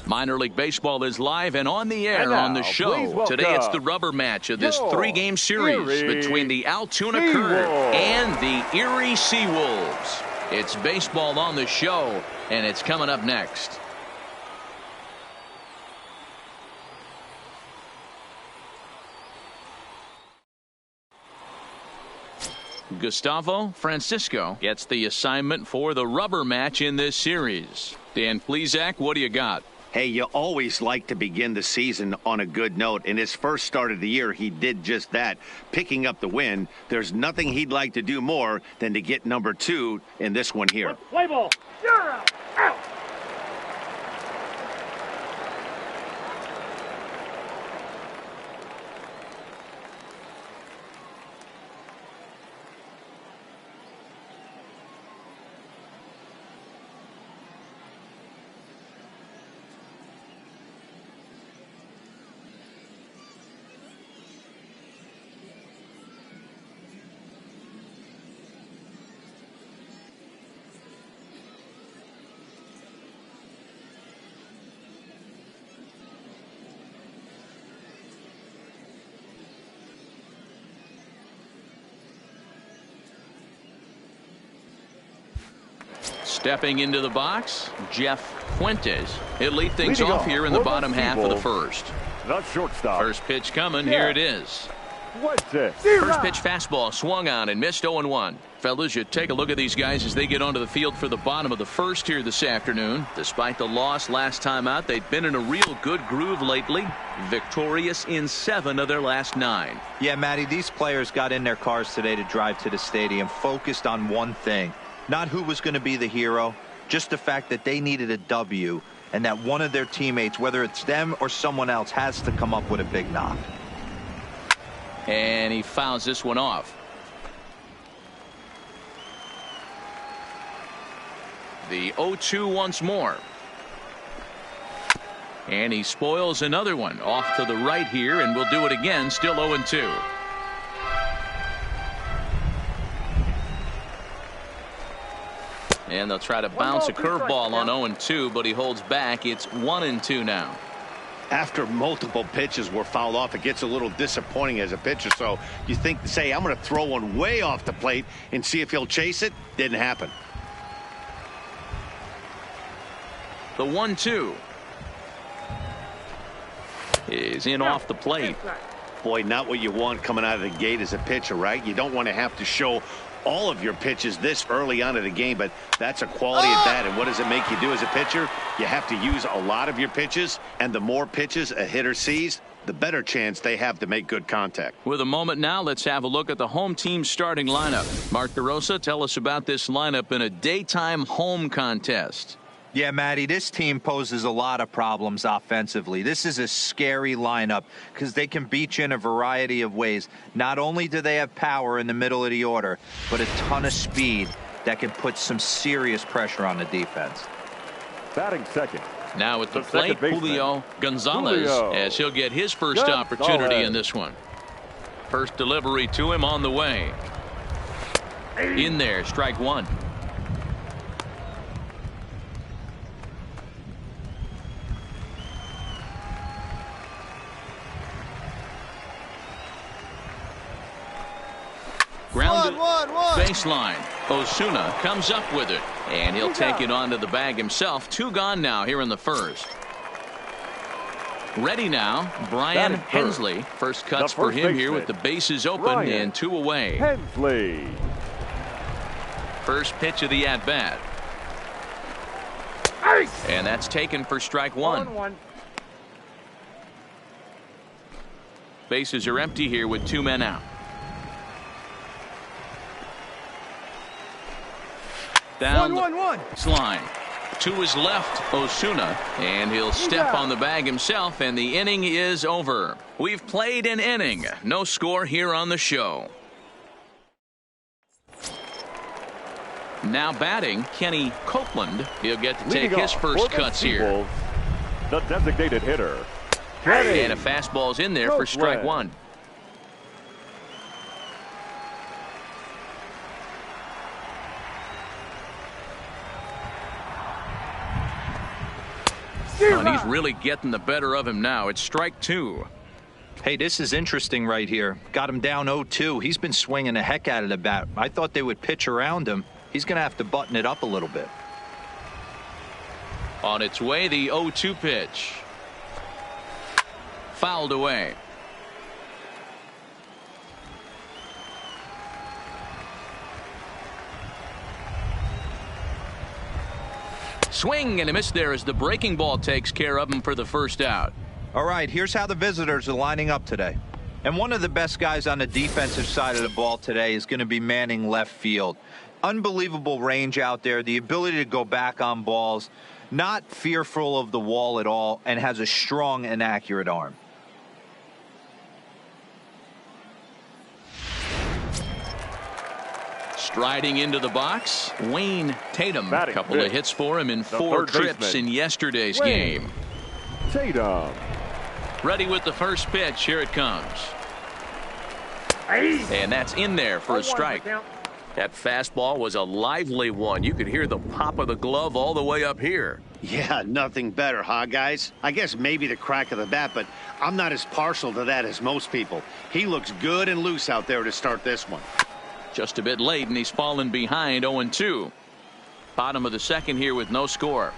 Minor League Baseball is live and on the air on the show. Today it's the rubber match of this three-game series between the Altoona Curve and the Erie Seawolves. It's baseball on the show, and it's coming up next. Gustavo Francisco gets the assignment for the rubber match in this series. Dan Plesac, what do you got? Hey, you always like to begin the season on a good note. In his first start of the year, he did just that, picking up the win. There's nothing he'd like to do more than to get number 2 in this one here. Play ball. You're out. Out. Stepping into the box, Jeff Fuentes. He'll lead things off here in the bottom half of the first. The shortstop. First pitch coming. Here it is. Fuentes. First pitch fastball swung on and missed 0-1. Fellas, you take a look at these guys as they get onto the field for the bottom of the first here this afternoon. Despite the loss last time out, they've been in a real good groove lately. Victorious in 7 of their last 9. Yeah, Matty, these players got in their cars today to drive to the stadium focused on one thing. Not who was going to be the hero, just the fact that they needed a W and that one of their teammates, whether it's them or someone else, has to come up with a big knock. And he fouls this one off. The 0-2 once more. And he spoils another one off to the right here, and we'll do it again. Still 0-2. And they'll try to bounce a curveball on 0-2, but he holds back. It's 1-2 now. After multiple pitches were fouled off, it gets a little disappointing as a pitcher. So you think, say, I'm going to throw one way off the plate and see if he'll chase it. Didn't happen. The 1-2 is in off the plate. Boy, not what you want coming out of the gate as a pitcher, right? You don't want to have to show all of your pitches this early on in the game, but that's a quality at bat. And what does it make you do as a pitcher? You have to use a lot of your pitches, and the more pitches a hitter sees, the better chance they have to make good contact. With a moment now, let's have a look at the home team starting lineup. Mark DeRosa, tell us about this lineup in a daytime home contest. Yeah, Matty, this team poses a lot of problems offensively. This is a scary lineup because they can beat you in a variety of ways. Not only do they have power in the middle of the order, but a ton of speed that can put some serious pressure on the defense. Batting second. Now at the plate, Julio Gonzalez, as he'll get his first opportunity in this one. First delivery to him on the way. In there, strike one. Grounded baseline. Osuna comes up with it, and he'll take it onto the bag himself. 2 gone now here in the first. Ready now, Brian Hensley. First cuts for him here with the bases open and 2 away. Hensley. First pitch of the at-bat. And that's taken for strike one. Bases are empty here with 2 men out. Down the line. To his left, Osuna, and he'll step on the bag himself, and the inning is over. We've played an inning. No score here on the show. Now batting, Kenny Copeland. He'll get to take his first cuts here. The designated hitter. And a fastball's in there for strike one. And he's really getting the better of him now. It's strike two. Hey, this is interesting right here. Got him down 0-2. He's been swinging the heck out of the bat. I thought they would pitch around him. He's going to have to button it up a little bit. On its way, the 0-2 pitch. Fouled away. Swing and a miss there as the breaking ball takes care of him for the first out. All right, here's how the visitors are lining up today. And one of the best guys on the defensive side of the ball today is going to be manning left field. Unbelievable range out there, the ability to go back on balls, not fearful of the wall at all, and has a strong and accurate arm. Striding into the box, Wayne Tatum. A couple of hits for him in 4 trips in yesterday's game. Tatum. Ready with the first pitch. Here it comes. And that's in there for a strike. That fastball was a lively one. You could hear the pop of the glove all the way up here. Yeah, nothing better, huh, guys? I guess maybe the crack of the bat, but I'm not as partial to that as most people. He looks good and loose out there to start this one. Just a bit late, and he's fallen behind 0-2. Bottom of the second here with no score.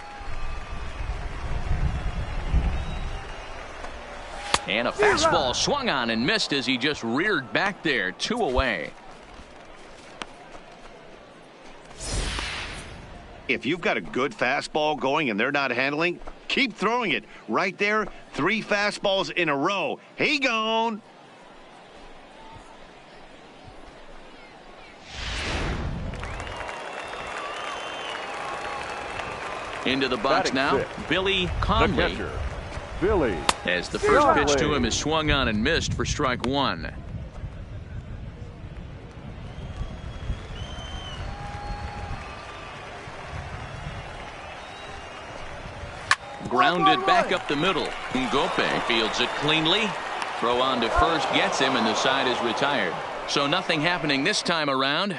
And a fastball swung on and missed as he just reared back there. 2 away. If you've got a good fastball going and they're not handling, keep throwing it. Right there, 3 fastballs in a row. He gone. Into the box now, Billy Conley. Billy. As the first pitch to him is swung on and missed for strike one. Grounded back up the middle. Ngope fields it cleanly. Throw on to first gets him, and the side is retired. So nothing happening this time around.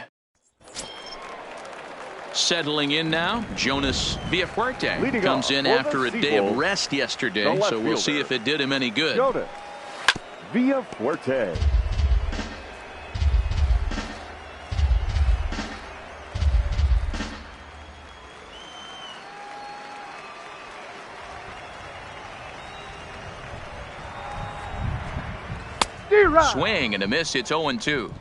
Settling in now, Jonas Villafuerte comes in off after a day of rest yesterday, so we'll see if it did him any good. Jonas Villafuerte. Swing and a miss. It's 0-2.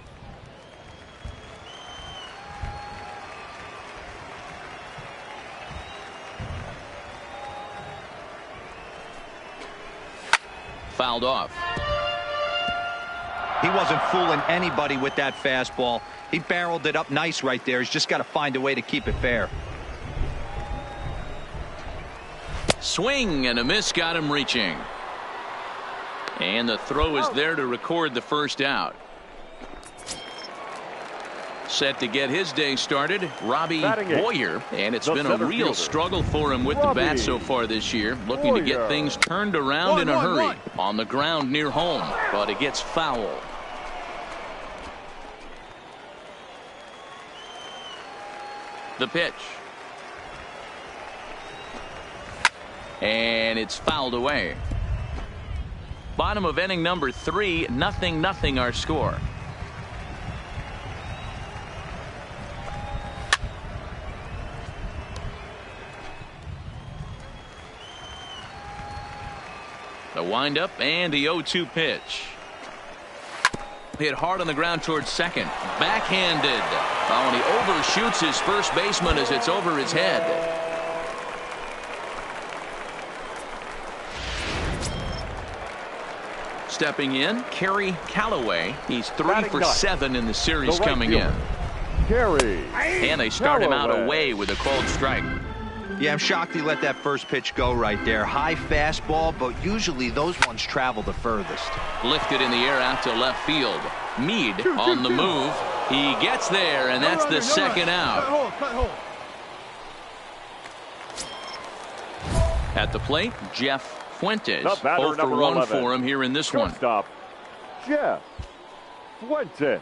Fouled off. He wasn't fooling anybody with that fastball. He barreled it up nice right there. He's just got to find a way to keep it fair. Swing and a miss got him reaching. And the throw is there to record the first out. Set to get his day started, Robbie Boyer, and it's been a real struggle for him with the bat so far this year, looking to get things turned around in a hurry. On the ground near home, but it gets foul. The pitch. And it's fouled away. Bottom of inning number 3, 0-0 our score. The windup and the 0-2 pitch. Hit hard on the ground towards second. Backhanded. Oh, and he overshoots his first baseman as it's over his head. Stepping in, Kerry Callaway. He's 3 for 7 in the series coming in. And they start him out away with a cold strike. Yeah, I'm shocked he let that first pitch go right there. High fastball, but usually those ones travel the furthest. Lifted in the air out to left field. Meade on the move. He gets there, and that's the second out. At the plate, Jeff Fuentes. 0 for 1 for him here in this one. Stop. Jeff Fuentes.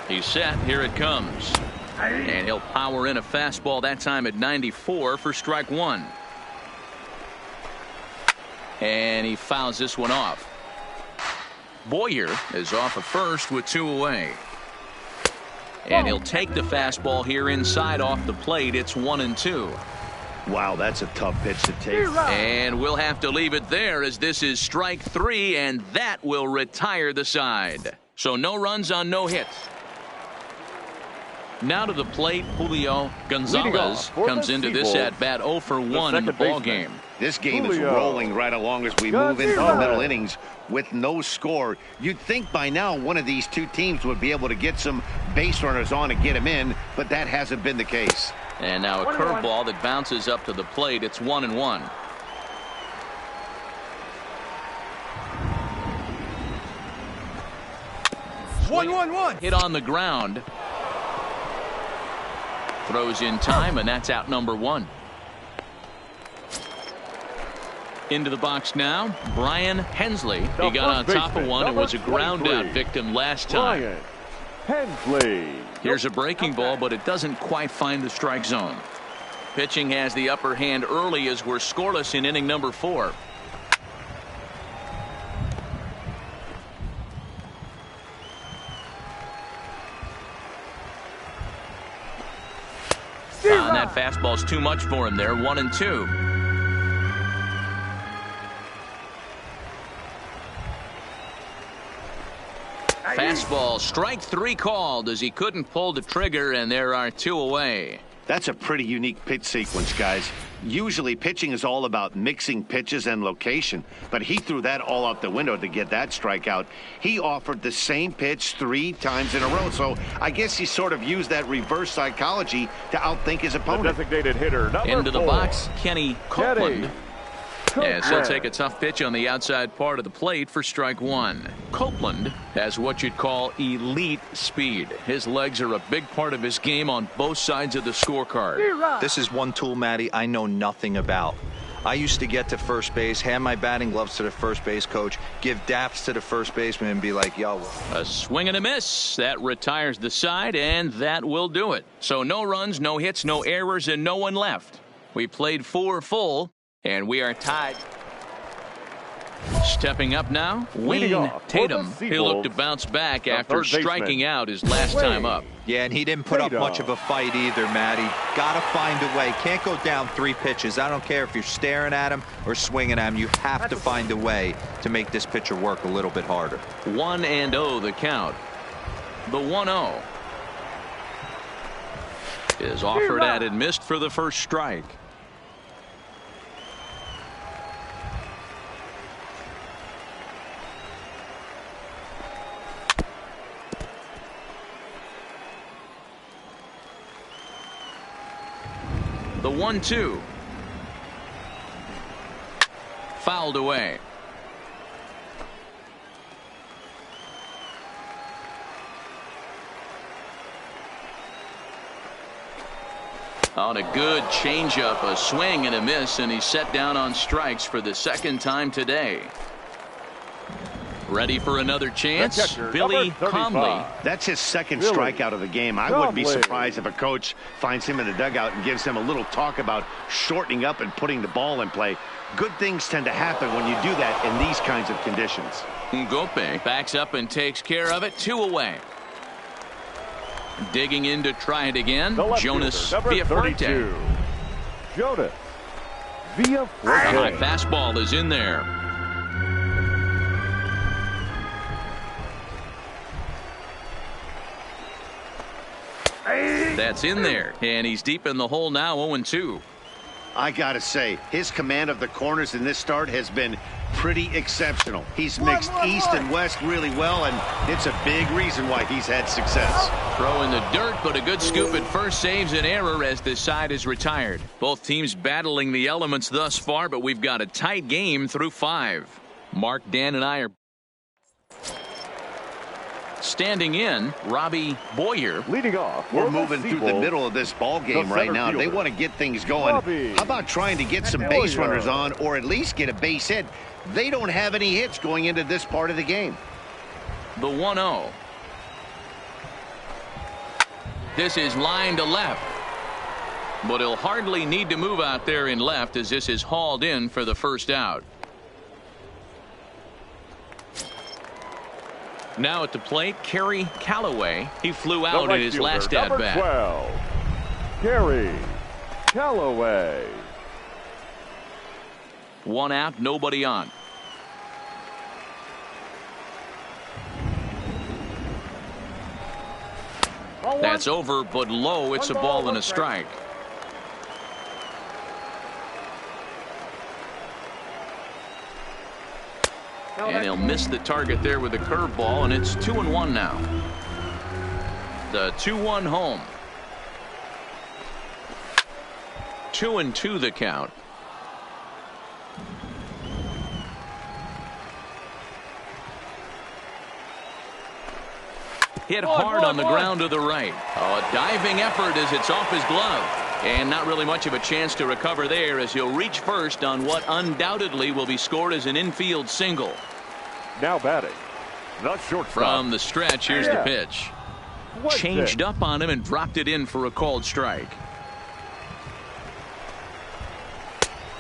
He's set. Here it comes. And he'll power in a fastball that time at 94 for strike 1. And he fouls this one off. Boyer is off at first with 2 away. And he'll take the fastball here inside off the plate. It's 1-2. Wow, that's a tough pitch to take. And we'll have to leave it there as this is strike 3, and that will retire the side. So no runs on no hits. Now to the plate, Julio Gonzalez comes into this at-bat 0 for 1 in the ball game. This game is rolling right along as we move into the middle innings with no score. You'd think by now one of these two teams would be able to get some base runners on and get them in, but that hasn't been the case. And now a curveball that bounces up to the plate. It's 1-1. One. Hit on the ground. Throws in time, and that's out number 1. Into the box now, Brian Hensley. He got on top of one and was a ground out victim last time. Brian Hensley. Here's a breaking ball, but it doesn't quite find the strike zone. Pitching has the upper hand early as we're scoreless in inning number 4. And that fastball's too much for him there. 1-2. Fastball, strike 3 called as he couldn't pull the trigger, and there are 2 away. That's a pretty unique pitch sequence, guys. Usually pitching is all about mixing pitches and location, but he threw that all out the window to get that strikeout. He offered the same pitch 3 times in a row, so I guess he sort of used that reverse psychology to outthink his opponent. The designated hitter, number 4. Into the box, Kenny Copeland. As he'll take a tough pitch on the outside part of the plate for strike 1. Copeland has what you'd call elite speed. His legs are a big part of his game on both sides of the scorecard. This is one tool, Matty, I know nothing about. I used to get to first base, hand my batting gloves to the first base coach, give daps to the first baseman, and be like, yo. A swing and a miss. That retires the side, and that will do it. So no runs, no hits, no errors, and no one left. We played 4 full, and we are tied. Stepping up now, Wayne Tatum. He'll look to bounce back after striking out his last time up. Yeah, and he didn't put up much of a fight either, Matty. Got to find a way. Can't go down 3 pitches. I don't care if you're staring at him or swinging at him. You have to find a way to make this pitcher work a little bit harder. 1-0 the count. The 1-0 is offered at and missed for the first strike. The 1-2. Fouled away. On a good changeup, a swing and a miss, and he's set down on strikes for the second time today. Ready for another chance, Billy Conley. That's his second strikeout of the game. I wouldn't be surprised if a coach finds him in the dugout and gives him a little talk about shortening up and putting the ball in play. Good things tend to happen when you do that in these kinds of conditions. Ngope backs up and takes care of it. 2 away. Digging in to try it again, Jonas Villafuerte. Jonas Villafuerte. A high fastball is in there. That's in there, and he's deep in the hole now. 0-2. I gotta say, his command of the corners in this start has been pretty exceptional. He's mixed east and west really well, and it's a big reason why he's had success. Throw in the dirt, but a good scoop at first saves an error as this side is retired. Both teams battling the elements thus far, but we've got a tight game through 5. Mark, Dan, and I are standing in. Robbie Boyer leading off. We're moving through the middle of this ball game right now. They want to get things going. How about trying to get some base runners on, or at least get a base hit? They don't have any hits going into this part of the game. The 1-0. This is line to left, but he'll hardly need to move out there in left as this is hauled in for the first out. Now at the plate, Kerry Callaway. He flew out in his last at-bat. 12, Kerry Callaway. 1 out, nobody on. That's over, but low. It's a ball and a strike. And he'll miss the target there with a curveball, and it's 2-1 now. The 2-1 home. 2-2 the count. Hit hard on the ground to the right. Oh, a diving effort as it's off his glove. And not really much of a chance to recover there as he'll reach first on what undoubtedly will be scored as an infield single. Now batting, the shortstop. From the stretch, here's the pitch. Changed up on him and dropped it in for a called strike.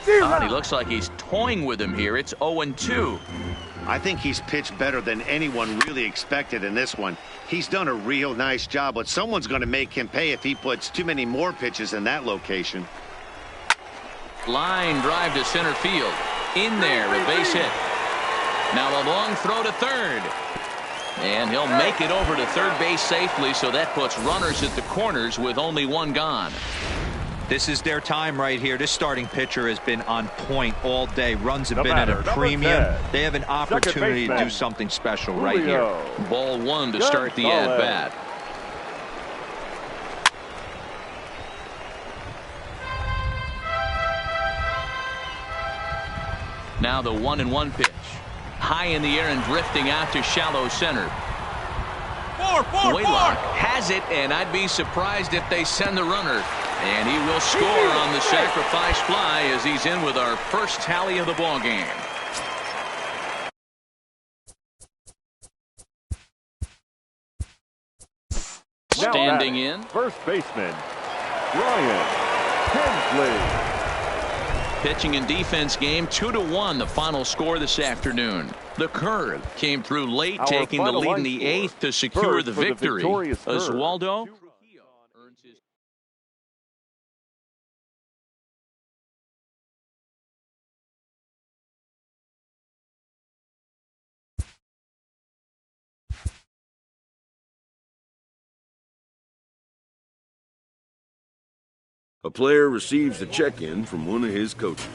And he looks like he's toying with him here. It's 0-2. I think he's pitched better than anyone really expected in this one. He's done a real nice job, but someone's going to make him pay if he puts too many more pitches in that location. Line drive to center field. In there, a base hit. Now a long throw to third. And he'll make it over to third base safely, so that puts runners at the corners with only 1 gone. This is their time right here. This starting pitcher has been on point all day. Runs have been at a premium. They have an opportunity to do something special right here. Ball 1 to start the at-bat. Now the 1-1 pitch. High in the air and drifting out to shallow center. Waylock has it, and I'd be surprised if they send the runner. And he will score on the sacrifice fly as he's in with our first tally of the ball game. Standing in, first baseman, Ryan Hensley. Pitching and defense game 2-1, the final score this afternoon. The curve came through late, taking the lead in the 8th to secure the victory. Oswaldo. A player receives a check-in from one of his coaches.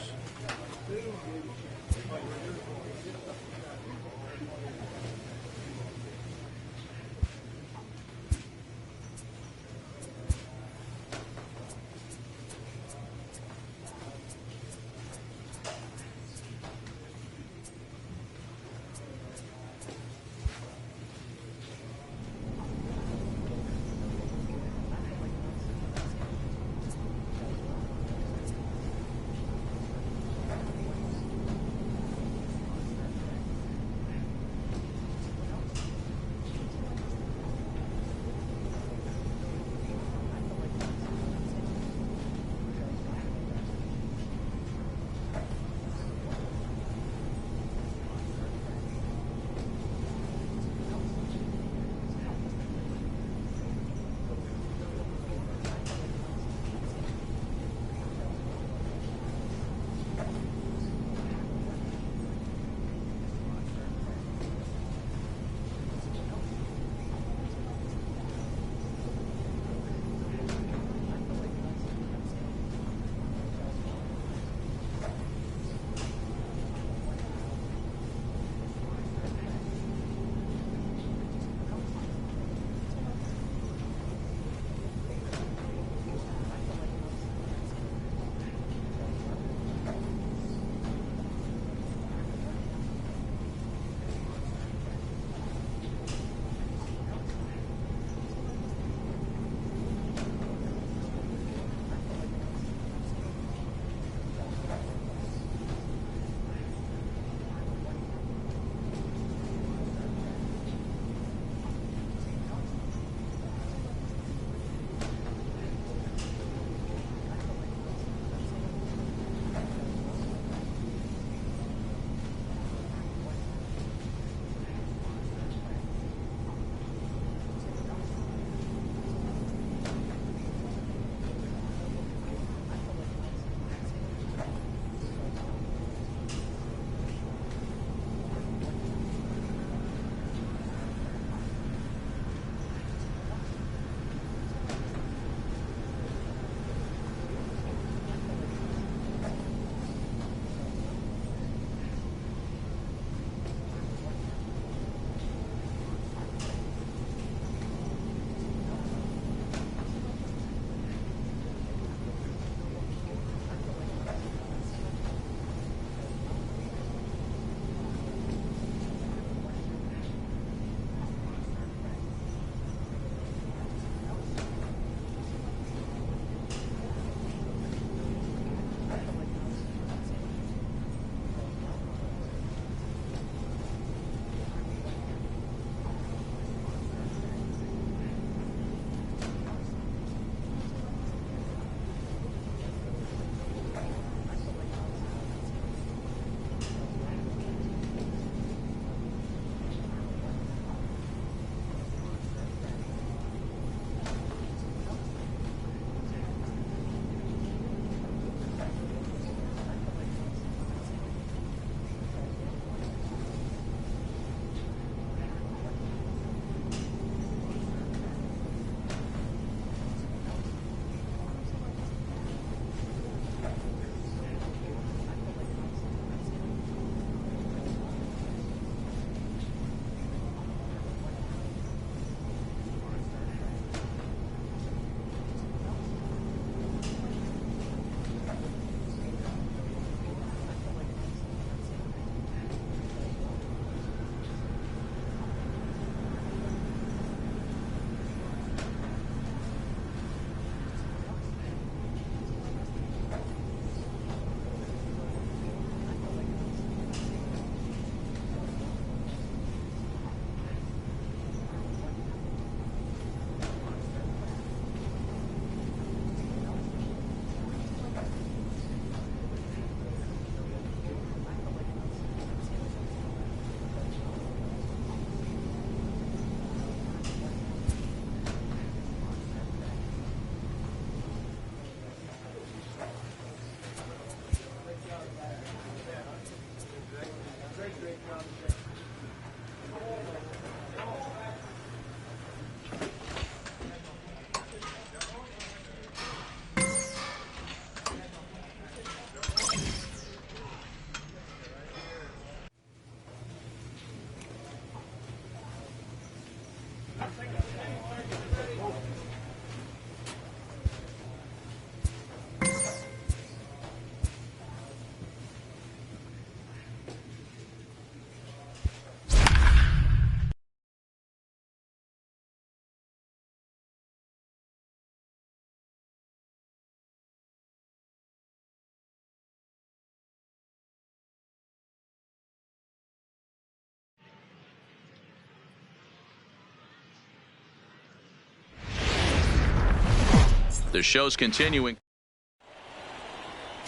The show's continuing.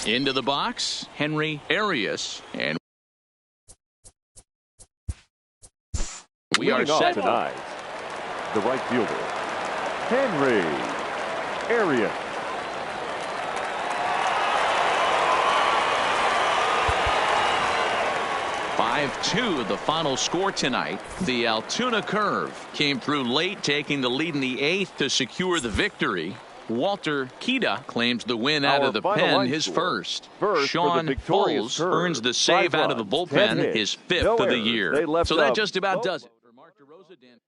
Into the box, Henry Arias, and we are set. Tonight, the right fielder, Henry Arias. 5-2 the final score tonight. The Altoona curve came through late, taking the lead in the 8th to secure the victory. Walter Kida claims the win out of the pen, his first. Sean Foles earns the save out of the bullpen, his 5th of the year. So that just about does it. For Mark DeRosa, Dan.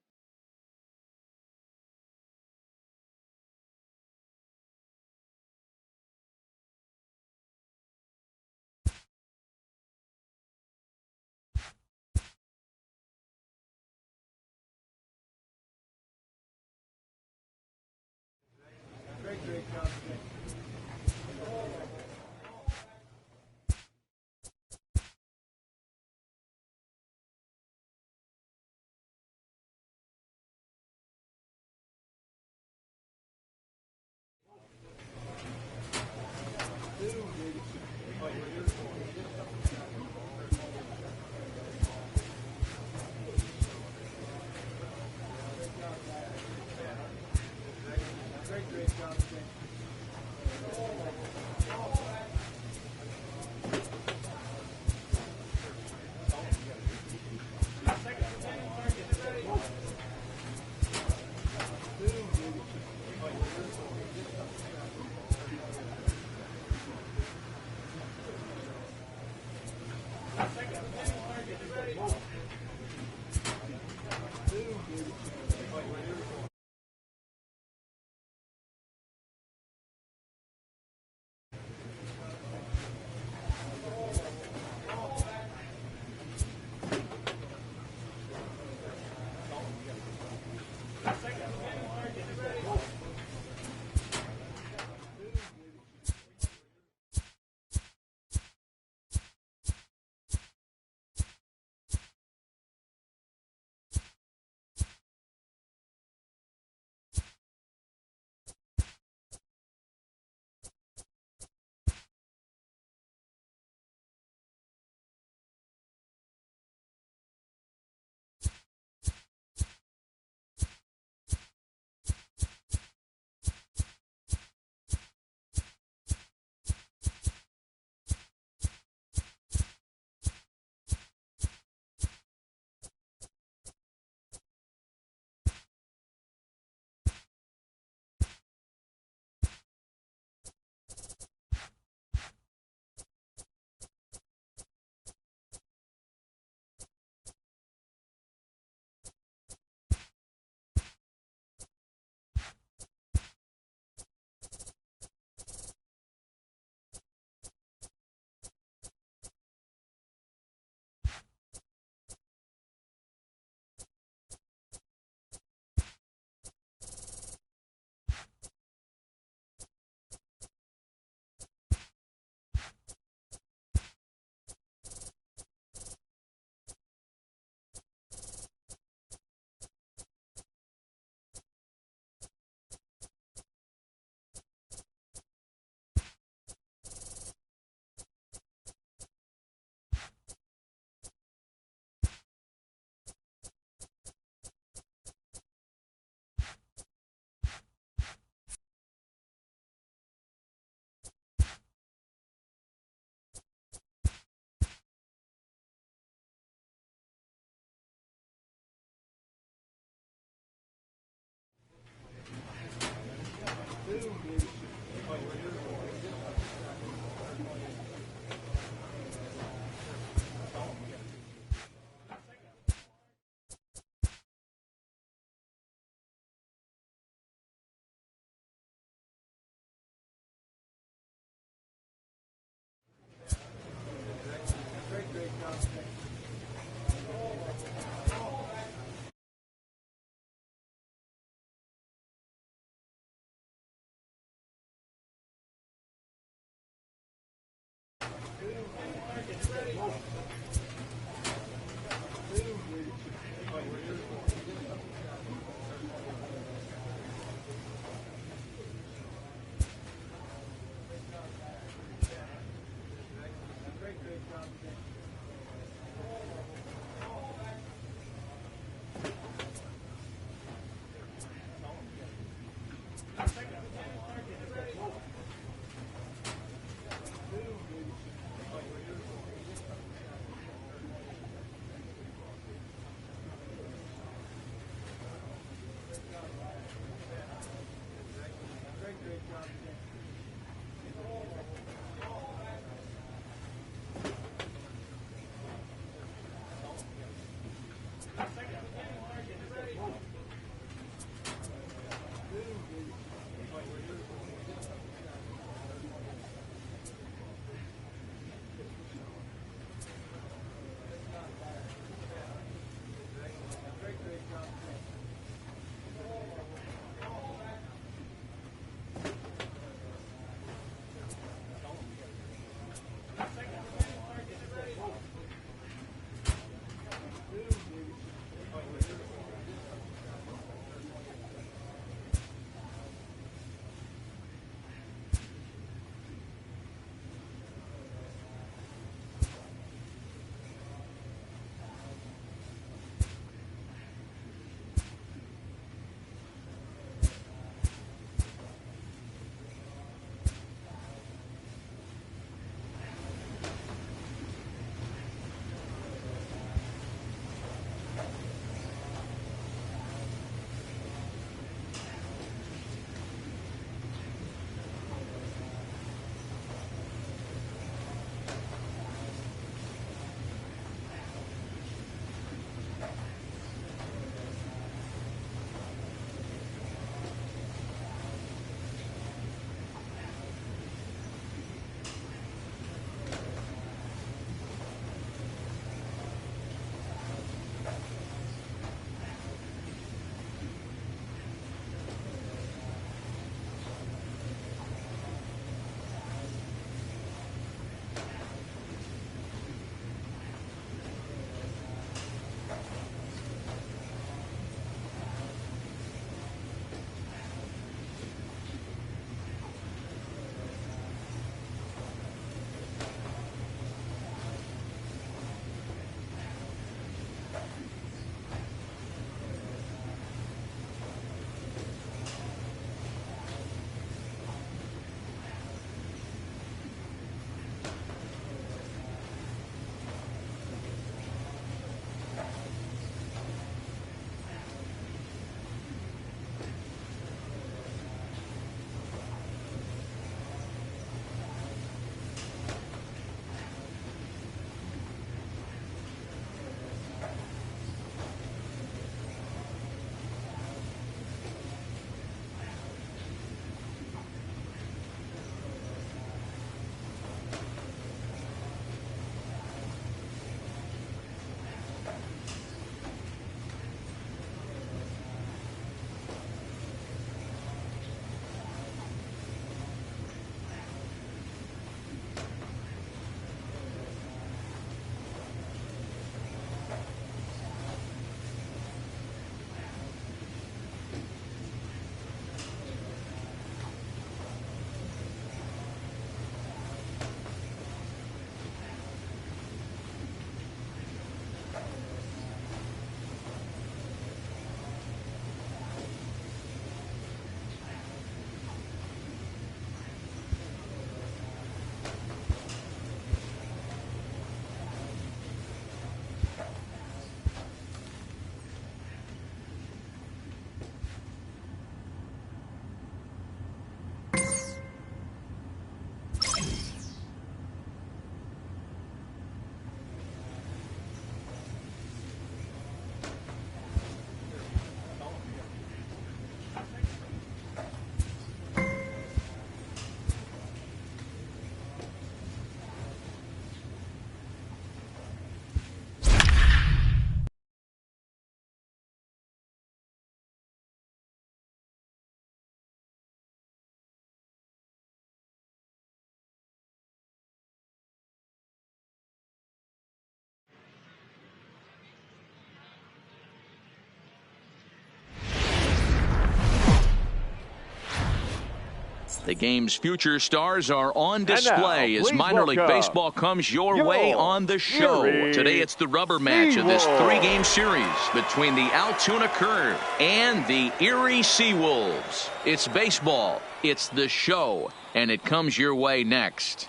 The game's future stars are on display as minor league baseball comes your way on the show. Today it's the rubber match of this three-game series between the Altoona Curve and the Erie Seawolves. It's baseball, it's the show, and it comes your way next.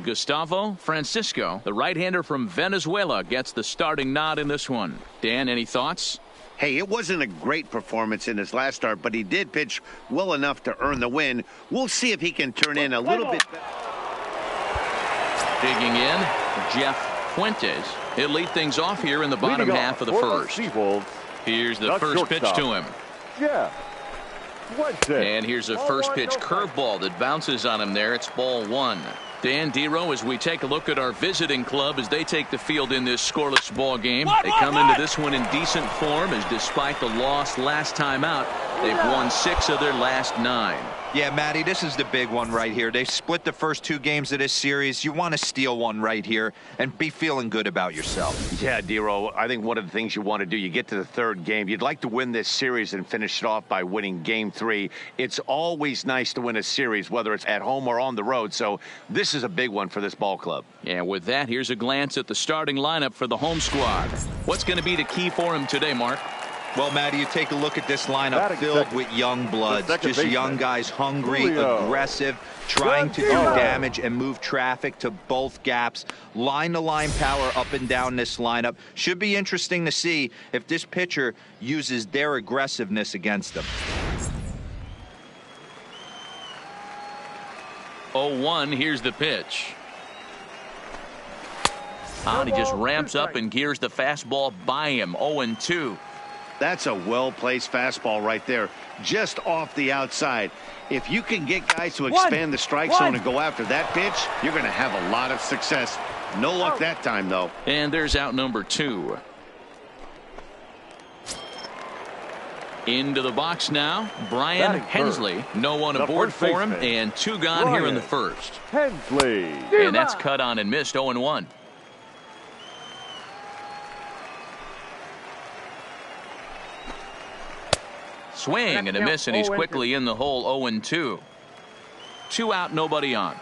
Gustavo Francisco, the right-hander from Venezuela, gets the starting nod in this one. Dan, any thoughts? Hey, it wasn't a great performance in his last start, but he did pitch well enough to earn the win. We'll see if he can turn in a little bit better. Digging in, Jeff Fuentes. He'll lead things off here in the bottom half of the first. Here's the first pitch to him. And here's a first pitch curveball that bounces on him there. It's ball one. Dan Dero, as we take a look at our visiting club as they take the field in this scoreless ball game. They come into this one in decent form, as despite the loss last time out, they've won 6 of their last 9. Yeah, Matty, this is the big one right here. They split the first 2 games of this series. You want to steal one right here and be feeling good about yourself. Yeah, Dero, I think one of the things you want to do, you get to the 3rd game, you'd like to win this series and finish it off by winning game 3. It's always nice to win a series, whether it's at home or on the road, so this is a big one for this ball club. Yeah, with that, here's a glance at the starting lineup for the home squad. What's going to be the key for him today, Mark? Well, Matty, you take a look at this lineup filled with young bloods, just young guys, hungry, aggressive, trying to do damage and move traffic to both gaps. Line-to-line power up and down this lineup. Should be interesting to see if this pitcher uses their aggressiveness against them. 0-1, here's the pitch. He just ramps up and gears the fastball by him. 0-2. That's a well-placed fastball right there, just off the outside. If you can get guys to expand the strike zone and go after that pitch, you're going to have a lot of success. No luck that time, though. And there's out number 2. Into the box now, Brian Hensley. No one aboard for him, and 2 gone here in the first. Hensley. And that's cut on and missed. 0-1. Swing and a miss, and he's quickly in the hole. 0-2. 2 out, nobody on.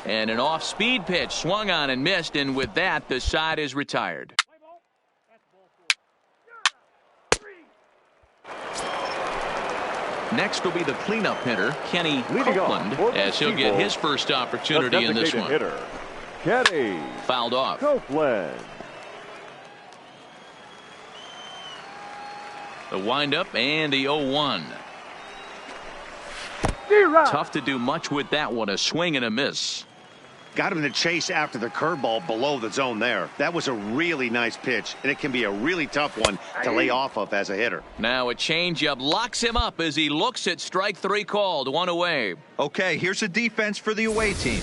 And an off-speed pitch swung on and missed, and with that, the side is retired. Next will be the cleanup hitter, Kenny Copeland, as he'll get his first opportunity in this one. Kenny fouled off. Copeland. The windup and the 0-1. Tough to do much with that one. A swing and a miss. Got him to chase after the curveball below the zone there. That was a really nice pitch, and it can be a really tough one to lay off of as a hitter. Now a changeup locks him up as he looks at strike 3 called. 1 away. Okay, here's a defense for the away team.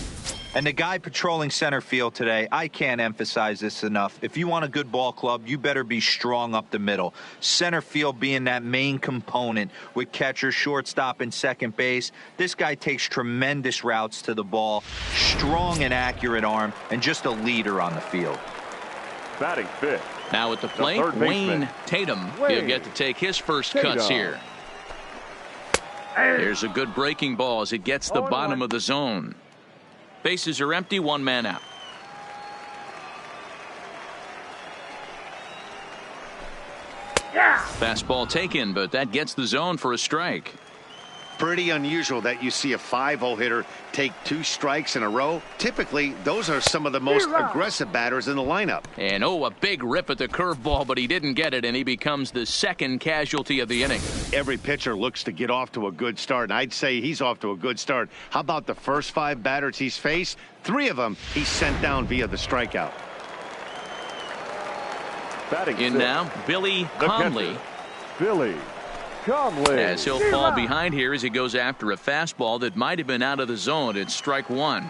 And the guy patrolling center field today, I can't emphasize this enough. If you want a good ball club, you better be strong up the middle. Center field being that main component with catcher, shortstop, and second base. This guy takes tremendous routes to the ball, strong and accurate arm, and just a leader on the field. Batting fifth. Now at the plate, Wayne Tatum. He'll get to take his first cuts here. There's a good breaking ball as it gets the bottom of the zone. Bases are empty, 1 man out. Fastball taken, but that gets the zone for a strike. Pretty unusual that you see a 5-0 hitter take 2 strikes in a row. Typically, those are some of the most aggressive batters in the lineup. And a big rip at the curveball, but he didn't get it, and he becomes the second casualty of the inning. Every pitcher looks to get off to a good start, and I'd say he's off to a good start. How about the first 5 batters he's faced? 3 of them he sent down via the strikeout. Batting in now, Billy Conley. Billy Conley. As he'll fall behind here as he goes after a fastball that might have been out of the zone. It's strike 1.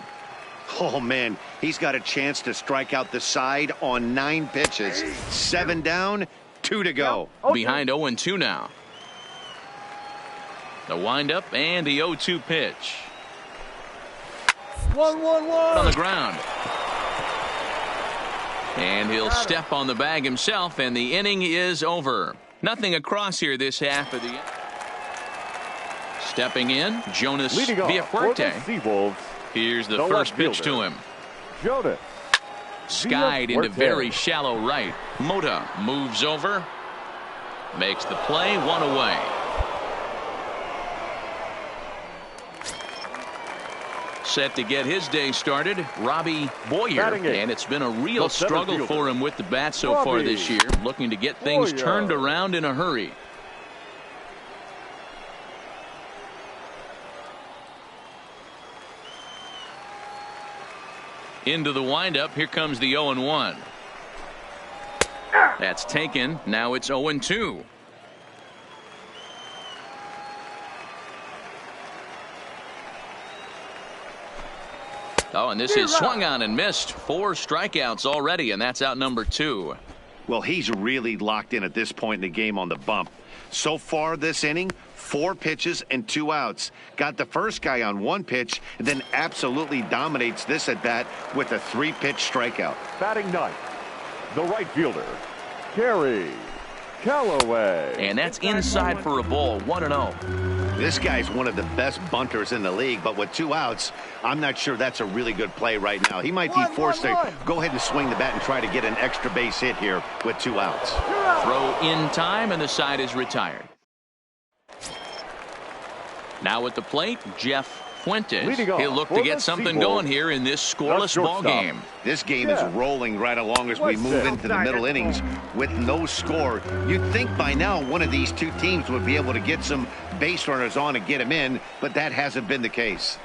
Oh, man, he's got a chance to strike out the side on 9 pitches. 7 down, 2 to go. Behind 0-2 now. The windup and the 0-2 pitch. 1-1-1 on the ground. And he'll step on the bag himself, and the inning is over. Nothing across here this half of the inning. Stepping in, Jonas Villafuerte. Here's the first pitch to him. Jonas Skied into very shallow right. Mota moves over. Makes the play, one away. Set to get his day started, Robbie Boyer. And it's been a real struggle for him with the bat so far this year. Looking to get things turned around in a hurry. Into the windup. Here comes the 0-1. That's taken. Now it's 0-2. Oh, and this is swung on and missed. 4 strikeouts already, and that's out number 2. Well, he's really locked in at this point in the game on the bump. So far this inning, 4 pitches and 2 outs. Got the first guy on 1 pitch, and then absolutely dominates this at bat with a 3-pitch strikeout. Batting ninth, the right fielder, Gary Callaway. And that's inside for a ball, 1-0. This guy's one of the best bunters in the league, but with 2 outs, I'm not sure that's a really good play right now. He might be forced to go ahead and swing the bat and try to get an extra base hit here with 2 outs. Throw in time, and the side is retired. Now at the plate, Jeff Fuentes. He'll look to get something going here in this scoreless ball game. This game is rolling right along as we move into the middle innings with no score. You'd think by now one of these 2 teams would be able to get some base runners on and get them in, but that hasn't been the case.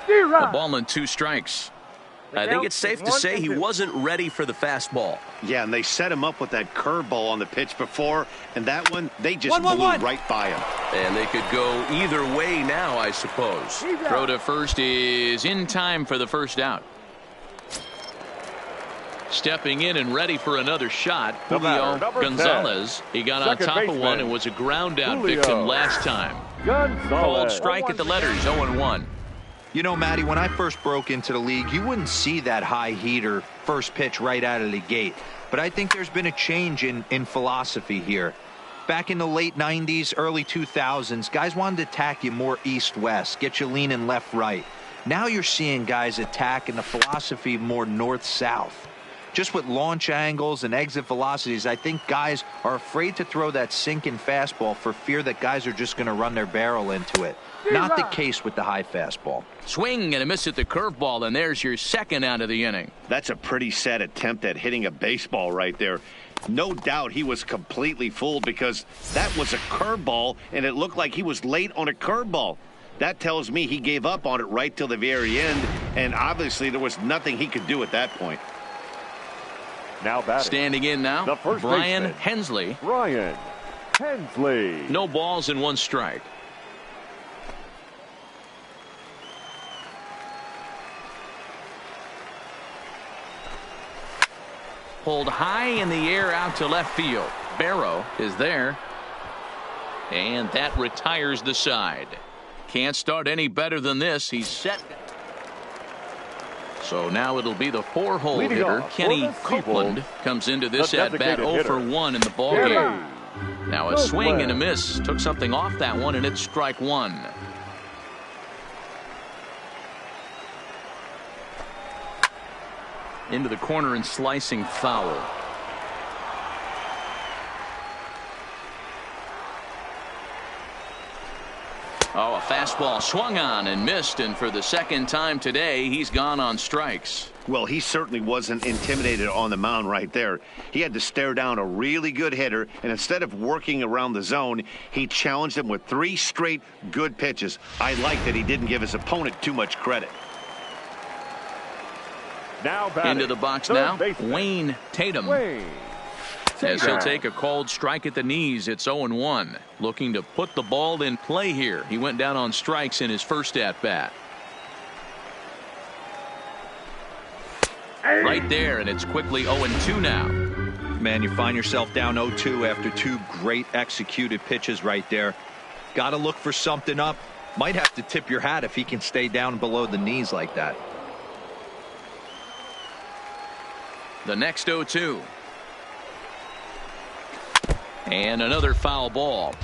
A ball and 2 strikes. I think it's safe to say he wasn't ready for the fastball. Yeah, and they set him up with that curveball on the pitch before, and that one, they just blew right by him. And they could go either way now, I suppose. Throw to first is in time for the first out. Stepping in and ready for another shot, Julio Gonzalez. He got on top of one and was a ground out victim last time. Cold strike at the letters, 0-1. You know, Matty, when I first broke into the league, you wouldn't see that high heater first pitch right out of the gate. But I think there's been a change in philosophy here. Back in the late 90s, early 2000s, guys wanted to attack you more east-west, get you leaning left-right. Now you're seeing guys attack in the philosophy more north-south. Just with launch angles and exit velocities, I think guys are afraid to throw that sinking fastball for fear that guys are just going to run their barrel into it. Not the case with the high fastball. Swing and a miss at the curveball, and there's your second out of the inning. That's a pretty sad attempt at hitting a baseball right there. No doubt he was completely fooled because that was a curveball, and it looked like he was late on a curveball. That tells me he gave up on it right till the very end, and obviously there was nothing he could do at that point. Now batting. Standing in now, Brian Hensley. Brian Hensley. No balls and 1 strike. Pulled high in the air out to left field. Barrow is there. And that retires the side. Can't start any better than this. He's set. So now it'll be the 4-hole hitter, Kenny Copeland, comes into this at-bat 0 for 1 in the ballgame. Now a swing and a miss. Took something off that one, and it's strike 1. Into the corner and slicing foul. Oh, a fastball swung on and missed, and for the second time today, he's gone on strikes. Well, he certainly wasn't intimidated on the mound right there. He had to stare down a really good hitter, and instead of working around the zone, he challenged him with 3 straight good pitches. I like that he didn't give his opponent too much credit. Now batting. Into the box now, Wayne Tatum. As he'll take a called strike at the knees, it's 0-1. Looking to put the ball in play here. He went down on strikes in his first at-bat. Right there, and it's quickly 0-2 now. man. You find yourself down 0-2 after two great executed pitches right there. Got to look for something up. Might have to tip your hat if he can stay down below the knees like that. The next 0-2. And another foul ball.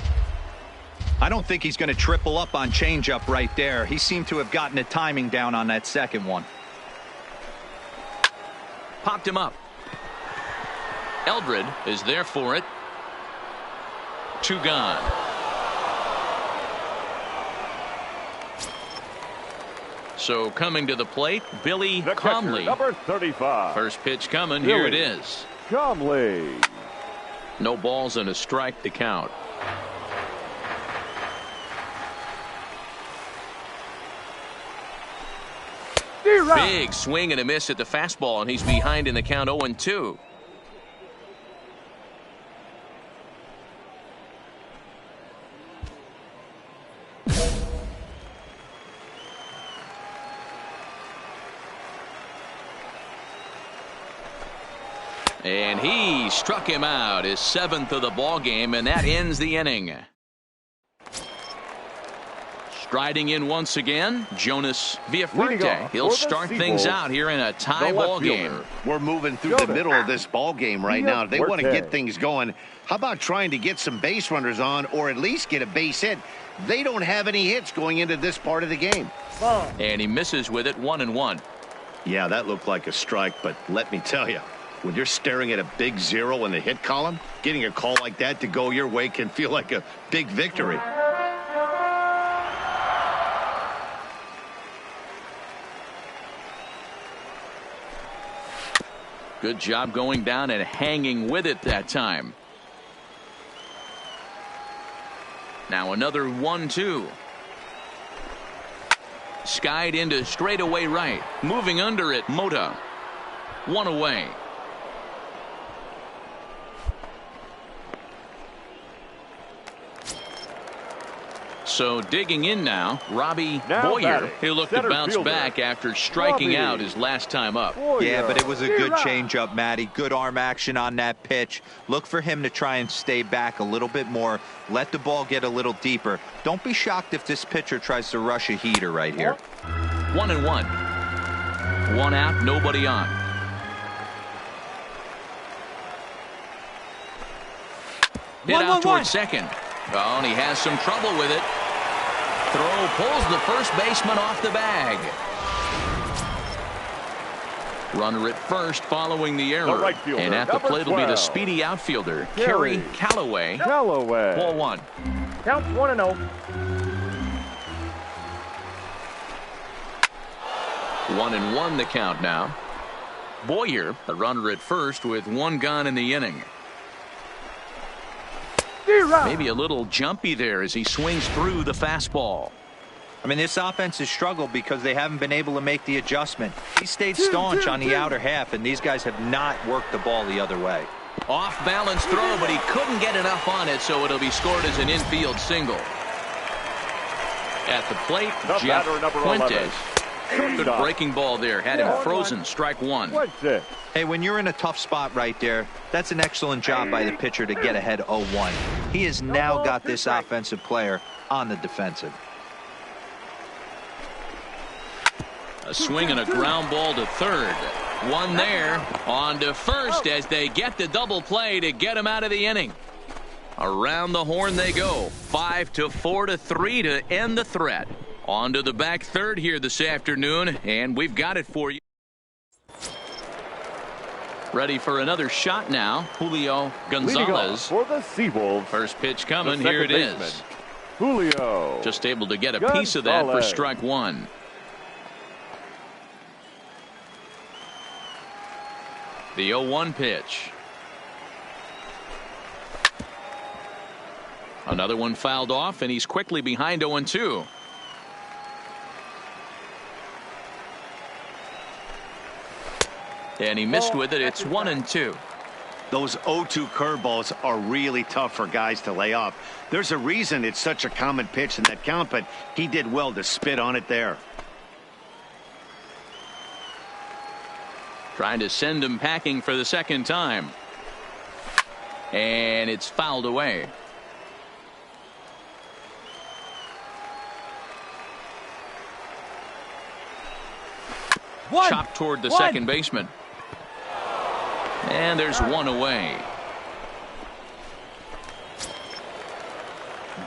I don't think he's going to triple up on changeup right there. He seemed to have gotten the timing down on that second one. Popped him up. Eldred is there for it. 2 gone. So coming to the plate, Billy Comley. Number 35. First pitch coming. Billy Here it is. Comley. No balls and a strike to count. Big swing and a miss at the fastball, and he's behind in the count 0-2. And he struck him out, his 7th of the ball game, and that ends the inning. Striding in once again, Jonas Villaferte. He'll start things out here in a tie ball game. We're moving through the middle of this ball game right now. If they want to get things going, how about trying to get some base runners on or at least get a base hit? They don't have any hits going into this part of the game. And he misses with it, 1-1. Yeah, that looked like a strike, but let me tell you, when you're staring at a big 0 in the hit column, getting a call like that to go your way can feel like a big victory. Good job going down and hanging with it that time. Now another 1-2. Skied into straightaway right. Moving under it, Mota. 1 away. So digging in now, Robbie Boyer. He'll look to bounce back after striking out his last time up. Yeah, but it was a good changeup, Matty. Good arm action on that pitch. Look for him to try and stay back a little bit more. Let the ball get a little deeper. Don't be shocked if this pitcher tries to rush a heater right here. 1-1. 1 out, nobody on. Hit out towards second. Oh, and he has some trouble with it. Throw pulls the first baseman off the bag. Runner at first following the error. Right and at the plate will be the speedy outfielder, Kerry Callaway. Ball 1. Count 1-0. 1-1 the count now. Boyer, the runner at first with 1 gone in the inning. Maybe a little jumpy there as he swings through the fastball. I mean, this offense has struggled because they haven't been able to make the adjustment. He stayed staunch on the outer half, and these guys have not worked the ball the other way. Off balance throw, but he couldn't get enough on it, so it'll be scored as an infield single. At the plate, Jeff Fuentes. Good breaking ball there. Had him frozen. Strike 1. Hey, when you're in a tough spot right there, that's an excellent job by the pitcher to get ahead 0-1. He has now got this offensive player on the defensive. A swing and a ground ball to third. 1 there. On to first as they get the double play to get him out of the inning. Around the horn they go. 5-4-3 to end the threat. On to the back third here this afternoon, and we've got it for you. Ready for another shot now. Julio Gonzalez. For the Seawolves. First pitch coming. Here it is. Julio. Just able to get a piece of that for strike 1. The 0-1 pitch. Another one fouled off, and he's quickly behind 0-2. And he missed with it. It's 1-2. Those 0-2 curveballs are really tough for guys to lay off. There's a reason it's such a common pitch in that count, but he did well to spit on it there. Trying to send him packing for the second time. And it's fouled away. Chopped toward the second baseman. And there's one away.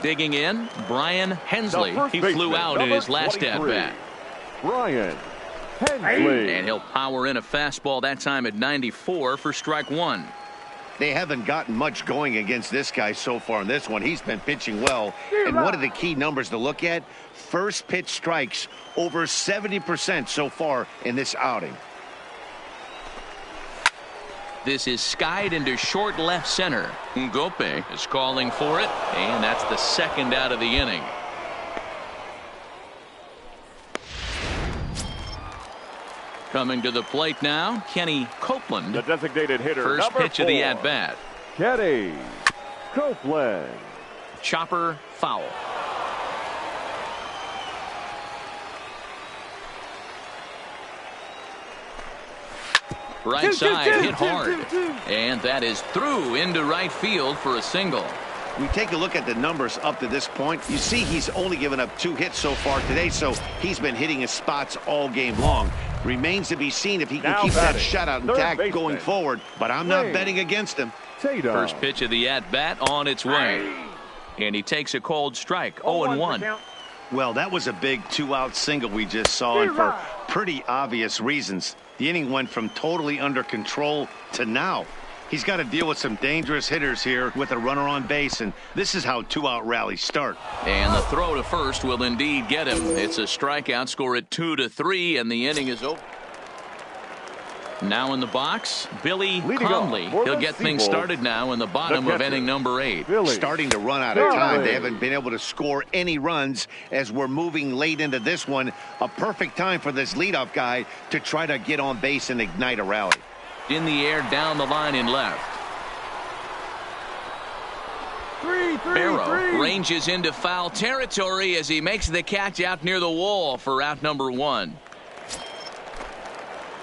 Digging in, Brian Hensley. He flew out in his last at-bat. Brian Hensley. And he'll power in a fastball that time at 94 for strike one. They haven't gotten much going against this guy so far in this one. He's been pitching well. And one of the key numbers to look at, first pitch strikes over 70% so far in this outing. This is skied into short left center. Ngope is calling for it, and that's the second out of the inning. Coming to the plate now, Kenny Copeland. The designated hitter. First pitch of the at-bat. Kenny Copeland. Chopper foul. Right side hit hard. And that is through into right field for a single. We take a look at the numbers up to this point. You see he's only given up 2 hits so far today, so he's been hitting his spots all game long. Remains to be seen if he can keep that shutout intact going forward, but I'm not betting against him. First pitch of the at-bat on its way. And he takes a cold strike, 0-1. Well, that was a big 2-out single we just saw, and for pretty obvious reasons. The inning went from totally under control to now. He's got to deal with some dangerous hitters here with a runner on base, and this is how 2-out rallies start. And the throw to first will indeed get him. It's a strikeout, score at 2-3, and the inning is over. Now in the box, Billy Conley. He'll get things started now in the bottom of inning number 8. Starting to run out of time. They haven't been able to score any runs as we're moving late into this one. A perfect time for this leadoff guy to try to get on base and ignite a rally. In the air, down the line in left. Barrow ranges into foul territory as he makes the catch out near the wall for out number 1.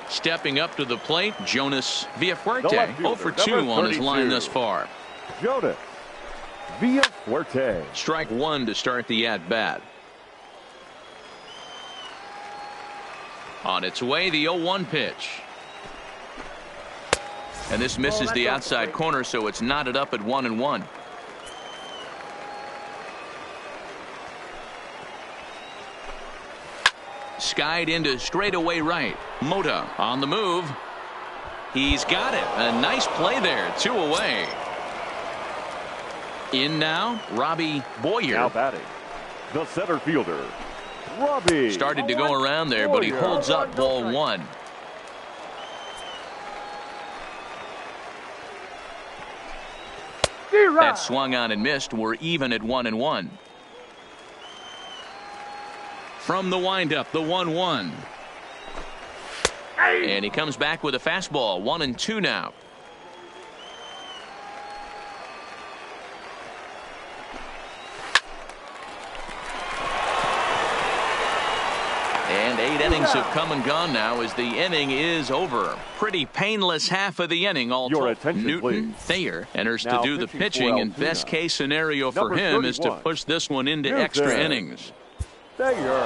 Stepping up to the plate, Jonas Villafuerte. 0 for 2 on his line thus far. Jonas Villafuerte. Strike 1 to start the at-bat. On its way, the 0-1 pitch. And this misses the outside corner, so it's knotted up at 1-1. Skied into straightaway right. Mota on the move. He's got it. A nice play there. 2 away. In now, Robbie Boyer. Now batting, the center fielder, Robbie. Started to go around there, but he holds up ball 1. That swung on and missed. We're even at 1-1. From the windup, the 1-1. And he comes back with a fastball. 1-2 now. And 8 innings have come and gone now as the inning is over. Pretty painless half of the inning. All Your attention, Newton please. Thayer enters Now to do the pitching, and best case scenario for Number him is to 31. push this one into Newton. extra innings. Thayer.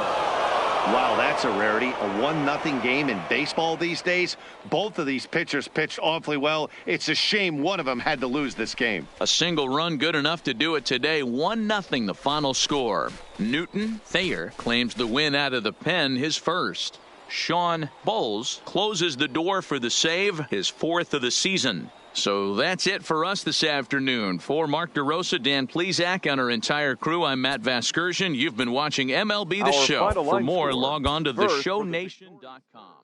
Wow, that's a rarity. A 1-0 game in baseball these days. Both of these pitchers pitched awfully well. It's a shame one of them had to lose this game. A single run good enough to do it today. 1-0 the final score. Newton Thayer claims the win out of the pen, his first. Sean Bowles closes the door for the save, his 4th of the season. So that's it for us this afternoon. For Mark DeRosa, Dan Plesac, and our entire crew, I'm Matt Vasgersian. You've been watching MLB The Show. For more, log on to theshownation.com.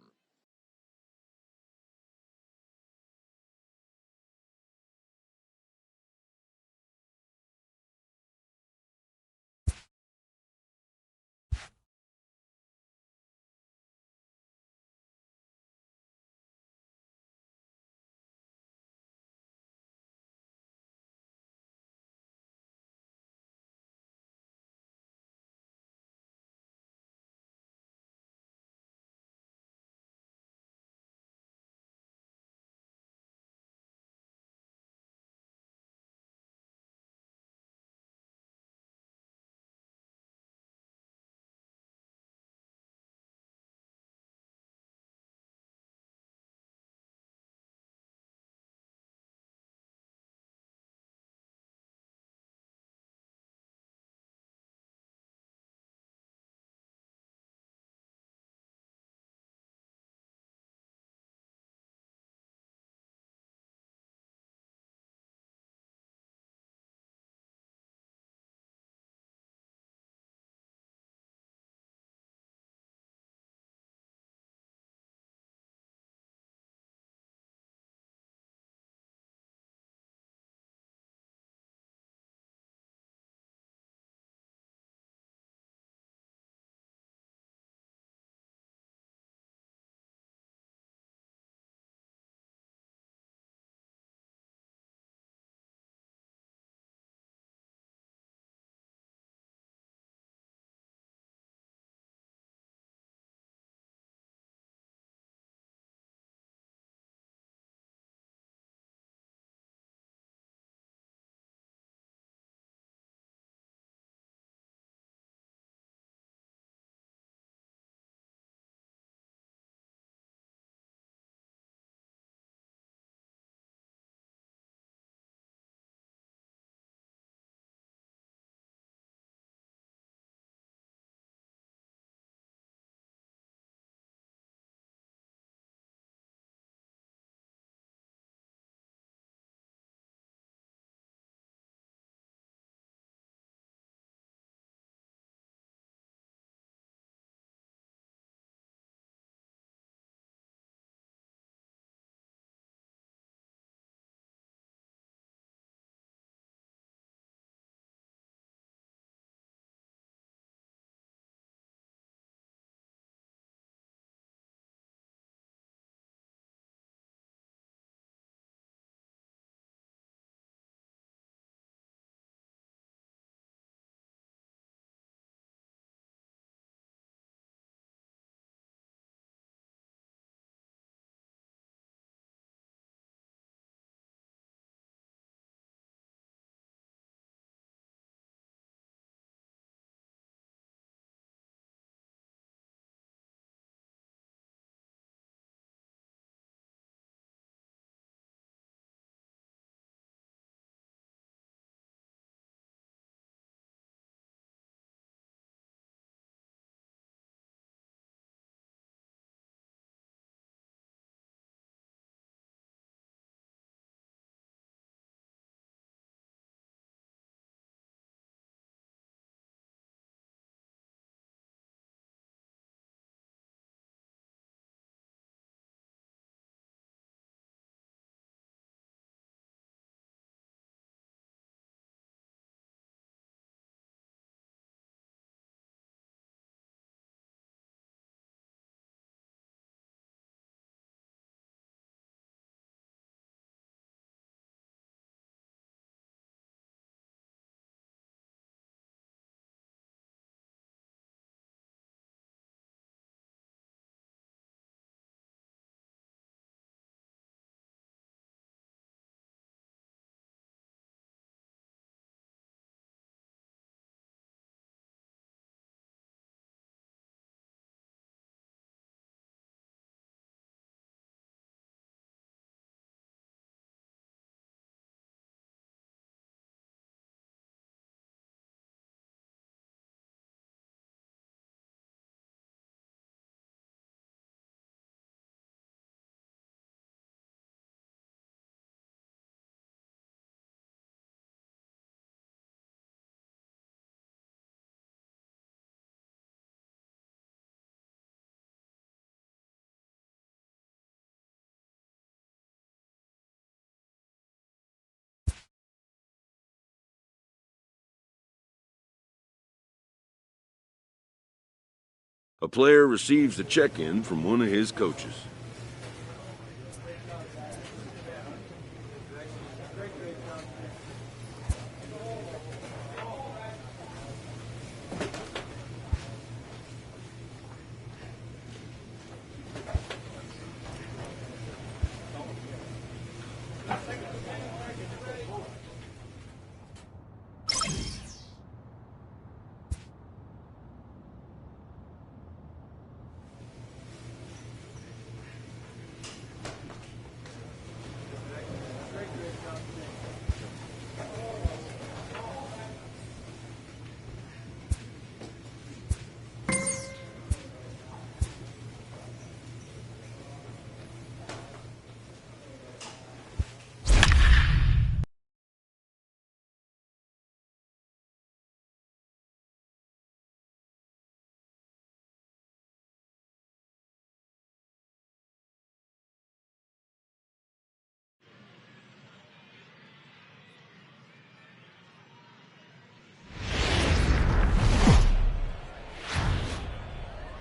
A player receives a check-in from one of his coaches.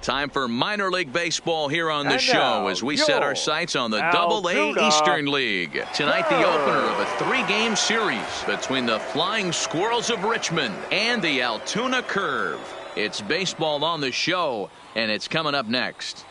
Time for minor league baseball here on the show as we set our sights on the Double-A Eastern League. Tonight, the opener of a 3-game series between the Flying Squirrels of Richmond and the Altoona Curve. It's baseball on the show, and it's coming up next.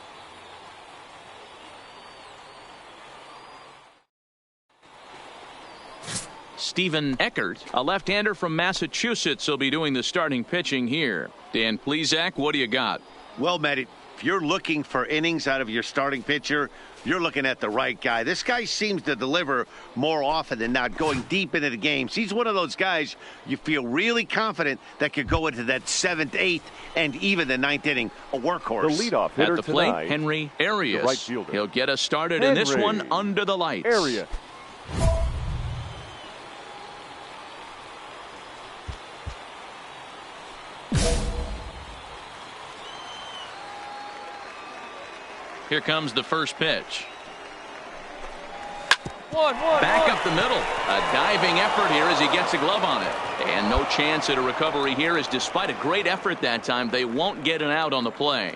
Stephen Eckert, a left-hander from Massachusetts, will be doing the starting pitching here. Dan Plesac, what do you got? Well, Matt, if you're looking for innings out of your starting pitcher, you're looking at the right guy. This guy seems to deliver more often than not, going deep into the games. He's one of those guys you feel really confident that could go into that 7th, 8th, and even the 9th inning, a workhorse. The leadoff hitter at the plate, tonight, Henry Arias. right fielder. He'll get us started in this one under the lights. Arias. Here comes the first pitch. Back up the middle. A diving effort here as he gets a glove on it. And no chance at a recovery here, as despite a great effort that time, they won't get an out on the play.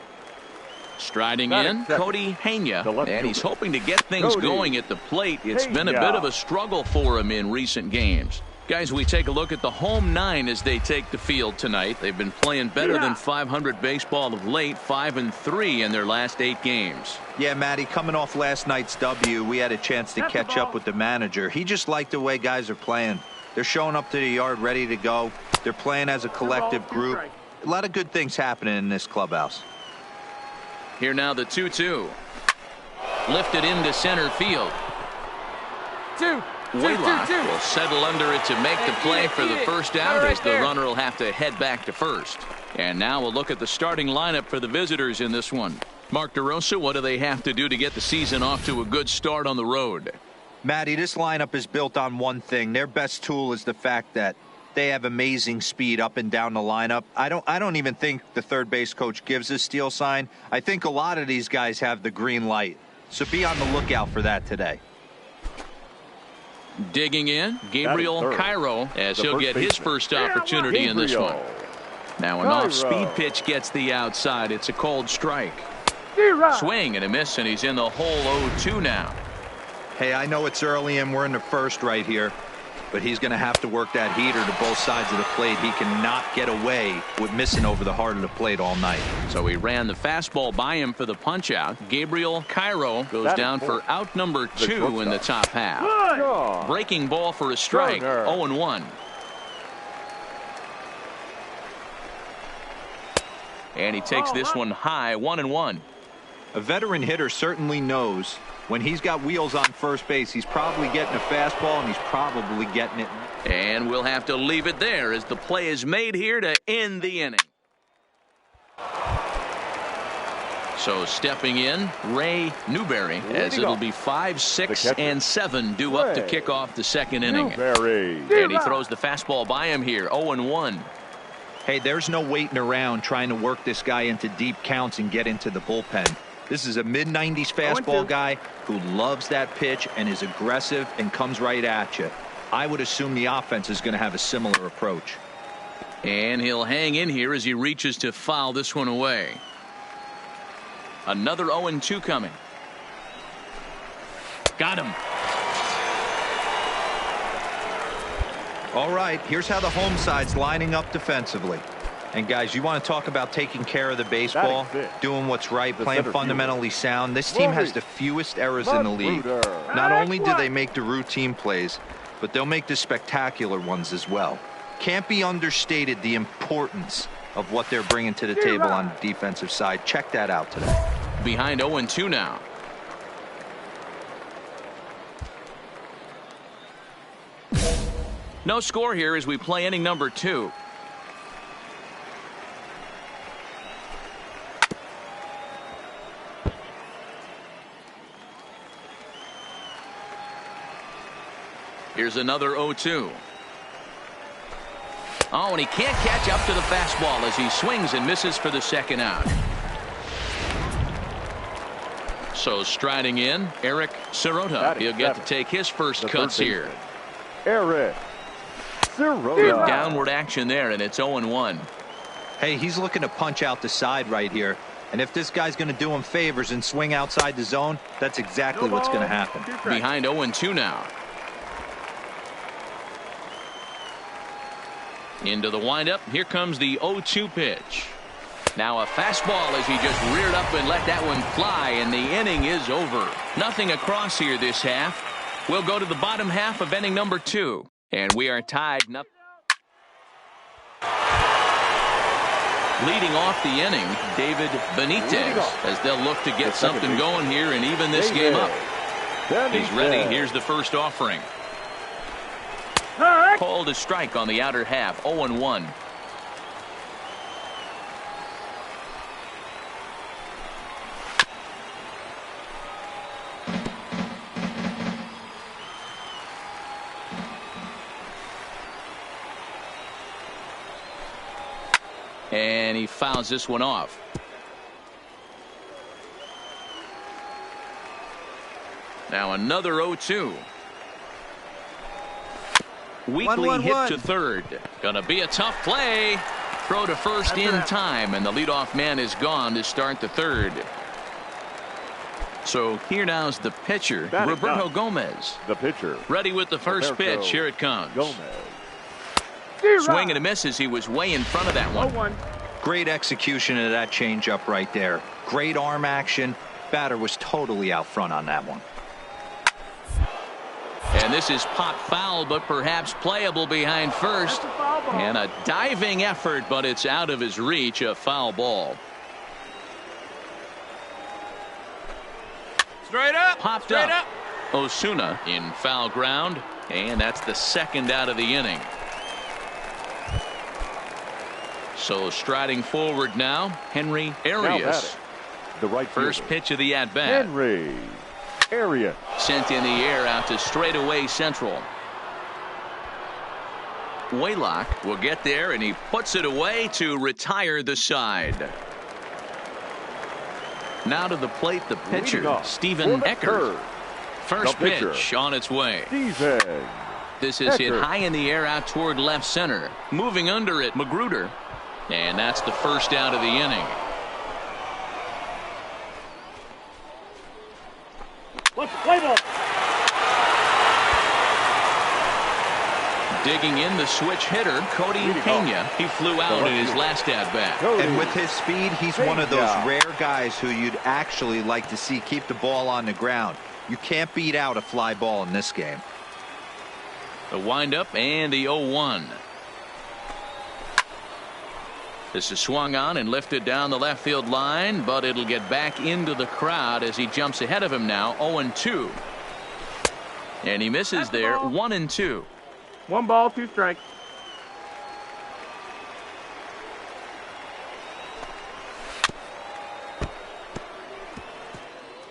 Striding in, Cody Hania, and he's hoping to get things going at the plate. It's been a bit of a struggle for him in recent games. Guys, we take a look at the home 9 as they take the field tonight. They've been playing better than 500 baseball of late, 5-3 in their last 8 games. Yeah, Matty, coming off last night's W, we had a chance to catch up with the manager. He just liked the way guys are playing. They're showing up to the yard ready to go. They're playing as a collective group. A lot of good things happening in this clubhouse. Here now the 2-2. Lifted into center field. Waylock will settle under it to make the play for the first out, as the runner will have to head back to first. And now we'll look at the starting lineup for the visitors in this one. Mark DeRosa, what do they have to do to get the season off to a good start on the road? Matty, this lineup is built on one thing. Their best tool is the fact that they have amazing speed up and down the lineup. I don't even think the third base coach gives a steal sign. I think a lot of these guys have the green light. So be on the lookout for that today. Digging in, Gabriel Cairo, as he'll get his first opportunity in this one. Now an off-speed pitch gets the outside. It's a cold strike. Swing and a miss, and he's in the hole 0-2 now. Hey, I know it's early and we're in the first right here, but he's going to have to work that heater to both sides of the plate. He cannot get away with missing over the heart of the plate all night. So he ran the fastball by him for the punch out. Gabriel Cairo goes down for out number 2 in the top half. Breaking ball for a strike. 0-1. And he takes this one high. 1-1. A veteran hitter certainly knows when he's got wheels on first base, he's probably getting a fastball, and he's probably getting it. And we'll have to leave it there as the play is made here to end the inning. So stepping in, Ray Newberry, as it'll be 5, 6, and 7 due up to kick off the second inning. And he throws the fastball by him here, 0-1. Hey, there's no waiting around trying to work this guy into deep counts and get into the bullpen. This is a mid-90s fastball guy who loves that pitch and is aggressive and comes right at you. I would assume the offense is going to have a similar approach. And he'll hang in here as he reaches to foul this one away. Another 0-2 coming. Got him. All right, here's how the home side's lining up defensively. And guys, you want to talk about taking care of the baseball, doing what's right, playing fundamentally sound. This team has the fewest errors in the league. Not only do they make the routine plays, but they'll make the spectacular ones as well. Can't be understated the importance of what they're bringing to the table on the defensive side. Check that out today. Behind 0-2 now. No score here as we play inning number 2. Here's another 0-2. Oh, and he can't catch up to the fastball as he swings and misses for the second out. So striding in, Eric Sirota. He'll get to take his first cuts here. Eric Sirota. Good downward action there, and it's 0-1. Hey, he's looking to punch out the side right here. And if this guy's going to do him favors and swing outside the zone, that's exactly what's going to happen. Behind 0-2 now. Into the windup. Here comes the 0-2 pitch. Now a fastball as he just reared up and let that one fly, and the inning is over. Nothing across here this half. We'll go to the bottom half of inning number 2, and we are tied. Leading off the inning, David Benitez, as they'll look to get something going here and even this game up. He's ready. Here's the first offering. Called a strike on the outer half. 0-1. And he fouls this one off. Now another 0-2. Weakly hit to third. Gonna be a tough play. Throw to first in time, and the leadoff man is gone to start the third. So here now's the pitcher, Roberto Gomez. The pitcher. Ready with the first pitch. Here it comes. Gomez. Swing and a miss as he was way in front of that one. Great execution of that changeup right there. Great arm action. Batter was totally out front on that one. And this is pop foul, but perhaps playable behind first. And a diving effort, but it's out of his reach. A foul ball. Straight up. Popped Straight up. up. Osuna in foul ground. And that's the second out of the inning. So striding forward now, Henry Arias. The right first fielder. pitch of the at-bat. Henry Arias. Sent in the air out to straightaway central. Waylock will get there, and he puts it away to retire the side. Now to the plate, the pitcher, Stephen Eckert. First pitch on its way. This is hit high in the air out toward left center. Moving under it, Magruder. And that's the first out of the inning. Let's play ball. Digging in the switch hitter, Cody Pena. He flew out in his last at-bat. And with his speed, he's one of those rare guys who you'd actually like to see keep the ball on the ground. You can't beat out a fly ball in this game. The windup and the 0-1. This is swung on and lifted down the left field line, but it'll get back into the crowd as he jumps ahead of him now. 0-2. And he misses there. 1-2. 1 ball, 2 strikes.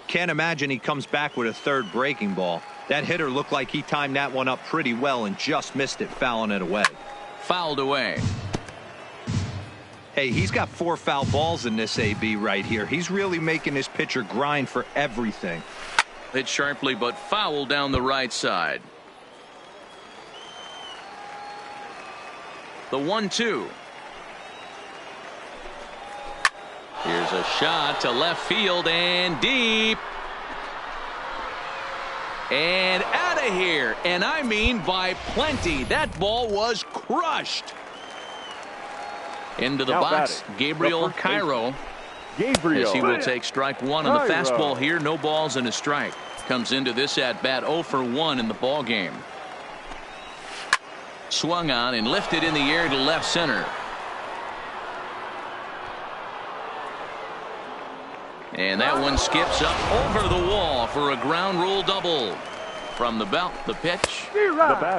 Can't imagine he comes back with a third breaking ball. That hitter looked like he timed that one up pretty well and just missed it, fouling it away. Fouled away. Hey, he's got 4 foul balls in this AB right here. He's really making his pitcher grind for everything. Hit sharply, but foul down the right side. The 1-2. Here's a shot to left field and deep. And out of here. And I mean by plenty. That ball was crushed. Into the box, Gabriel Cairo. As he will take strike one on the fastball here. No balls and a strike. Comes into this at bat 0 for 1 in the ball game. Swung on and lifted in the air to left center. And that one skips up over the wall for a ground rule double. From the belt, the pitch.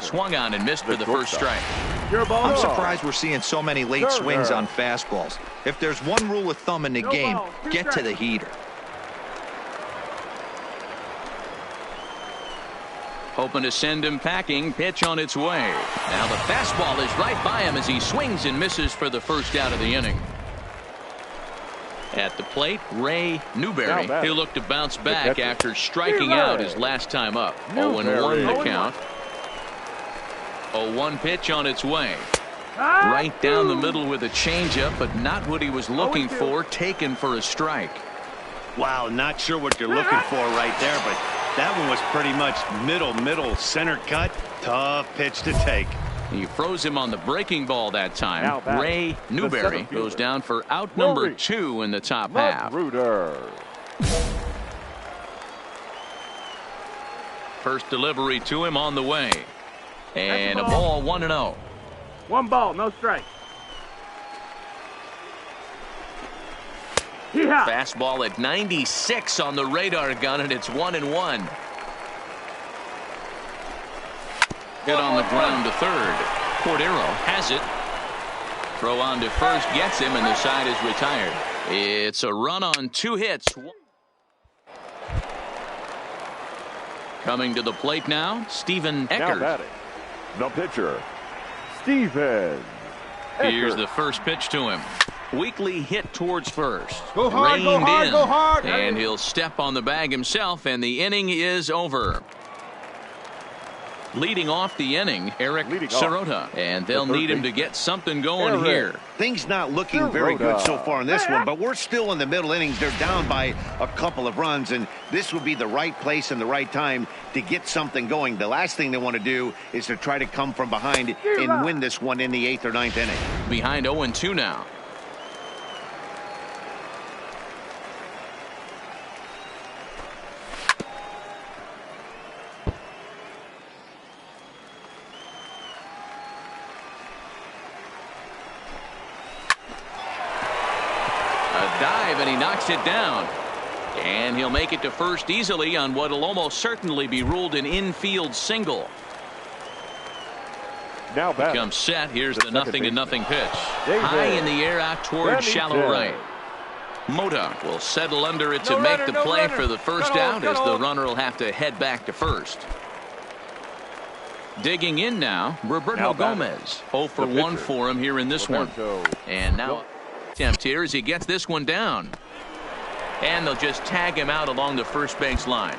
Swung on and missed for the first strike. I'm surprised we're seeing so many late swings on fastballs. If there's one rule of thumb in the game, get to the heater. Hoping to send him packing. Pitch on its way. Now the fastball is right by him as he swings and misses for the first out of the inning. At the plate, Ray Newberry. He'll look to bounce back after striking out his last time up. 0-1 the count. 0-1 pitch on its way. Right down the middle with a changeup, but not what he was looking for. Taken for a strike. Wow, not sure what you're looking for right there, but that one was pretty much middle, center cut. Tough pitch to take. He froze him on the breaking ball that time. Ray Newberry goes down for out number 2 in the top half. First delivery to him on the way. And a ball 1-0. 1 ball, no strike. Fastball at 96 on the radar gun, and it's 1-1. Hit on the ground to third. Cordero has it. Throw on to first gets him, and the side is retired. It's a run on 2 hits. Coming to the plate now, Steven Eckert. The pitcher, Steven Eckert. Here's the first pitch to him. Weakly hit towards first. Go hard, go hard, go hard. And he'll step on the bag himself, and the inning is over. Leading off the inning, Eric Sirota. And they'll need him to get something going here. Things not looking very good so far in this one, but we're still in the middle innings. They're down by a couple of runs, and this would be the right place and the right time to get something going. The last thing they want to do is to try to come from behind and win this one in the 8th or 9th inning. Behind 0-2 now. And he knocks it down. And he'll make it to first easily on what will almost certainly be ruled an infield single. Now comes set. Here's the 0-0 pitch. High in the air out toward shallow right. Mota will settle under it to make the play for the first out, as the runner will have to head back to first. Digging in now, Roberto Gomez. 0 for 1 for him here in this one. And now attempt here as he gets this one down. And they'll just tag him out along the first base line.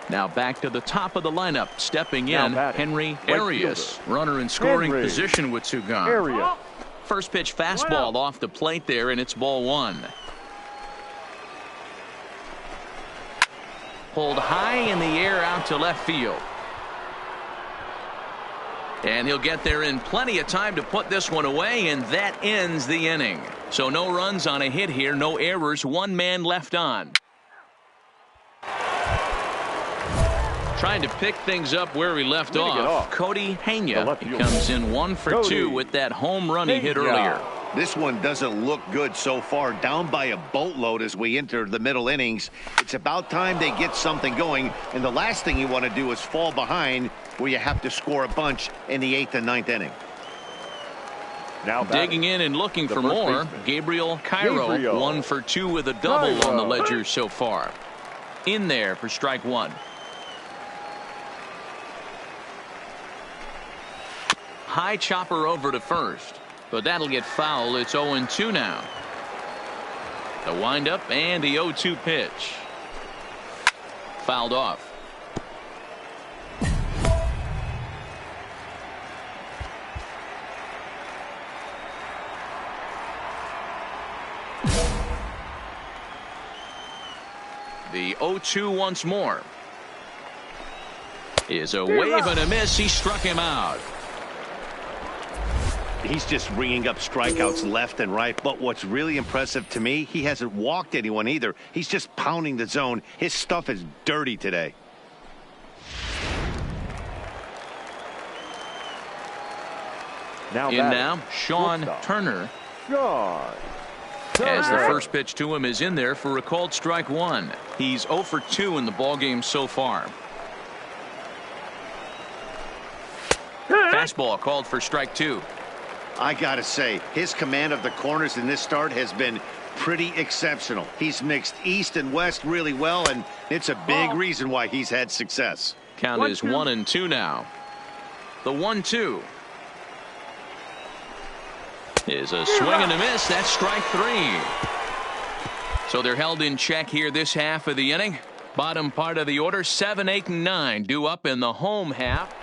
Now back to the top of the lineup. Stepping in, Henry Arias. Runner in scoring position with 2 gone. First pitch fastball off the plate there, and it's ball 1. Pulled high in the air out to left field. And he'll get there in plenty of time to put this one away, and that ends the inning. So no runs on a hit here, no errors, 1 man left on. Trying to pick things up where we left off. Cody Pena, he comes in 1 for 2 with that home run he hit earlier. This one doesn't look good so far. Down by a boatload as we enter the middle innings. It's about time they get something going, and the last thing you want to do is fall behind where you have to score a bunch in the 8th and 9th inning. Now digging in and looking for more, Gabriel Cairo. 1 for 2 with a double on the ledger so far. In there for strike 1. High chopper over to first. But that'll get foul. It's 0-2 now. The windup and the 0-2 pitch. Fouled off. The 0-2 once more. Is a wave and a miss. He struck him out. He's just ringing up strikeouts left and right. But what's really impressive to me, he hasn't walked anyone either. He's just pounding the zone. His stuff is dirty today. Now, Sean Turner. As the first pitch to him is in there for a called strike one. He's 0 for 2 in the ballgame so far. Fastball called for strike 2. I gotta say, his command of the corners in this start has been pretty exceptional. He's mixed east and west really well, and it's a big reason why he's had success. Count is 1-2 now. The 1-2 is a swing and a miss. That's strike 3. So they're held in check here this half of the inning. Bottom part of the order, 7, 8, and 9 due up in the home half.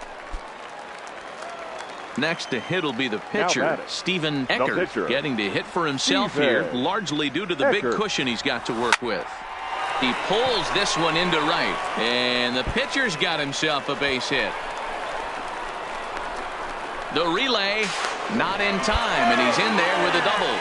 Next to hit will be the pitcher, Stephen Eckert, getting to hit for himself here, largely due to the big cushion he's got to work with. He pulls this one into right, and the pitcher's got himself a base hit. The relay, not in time, and he's in there with a double.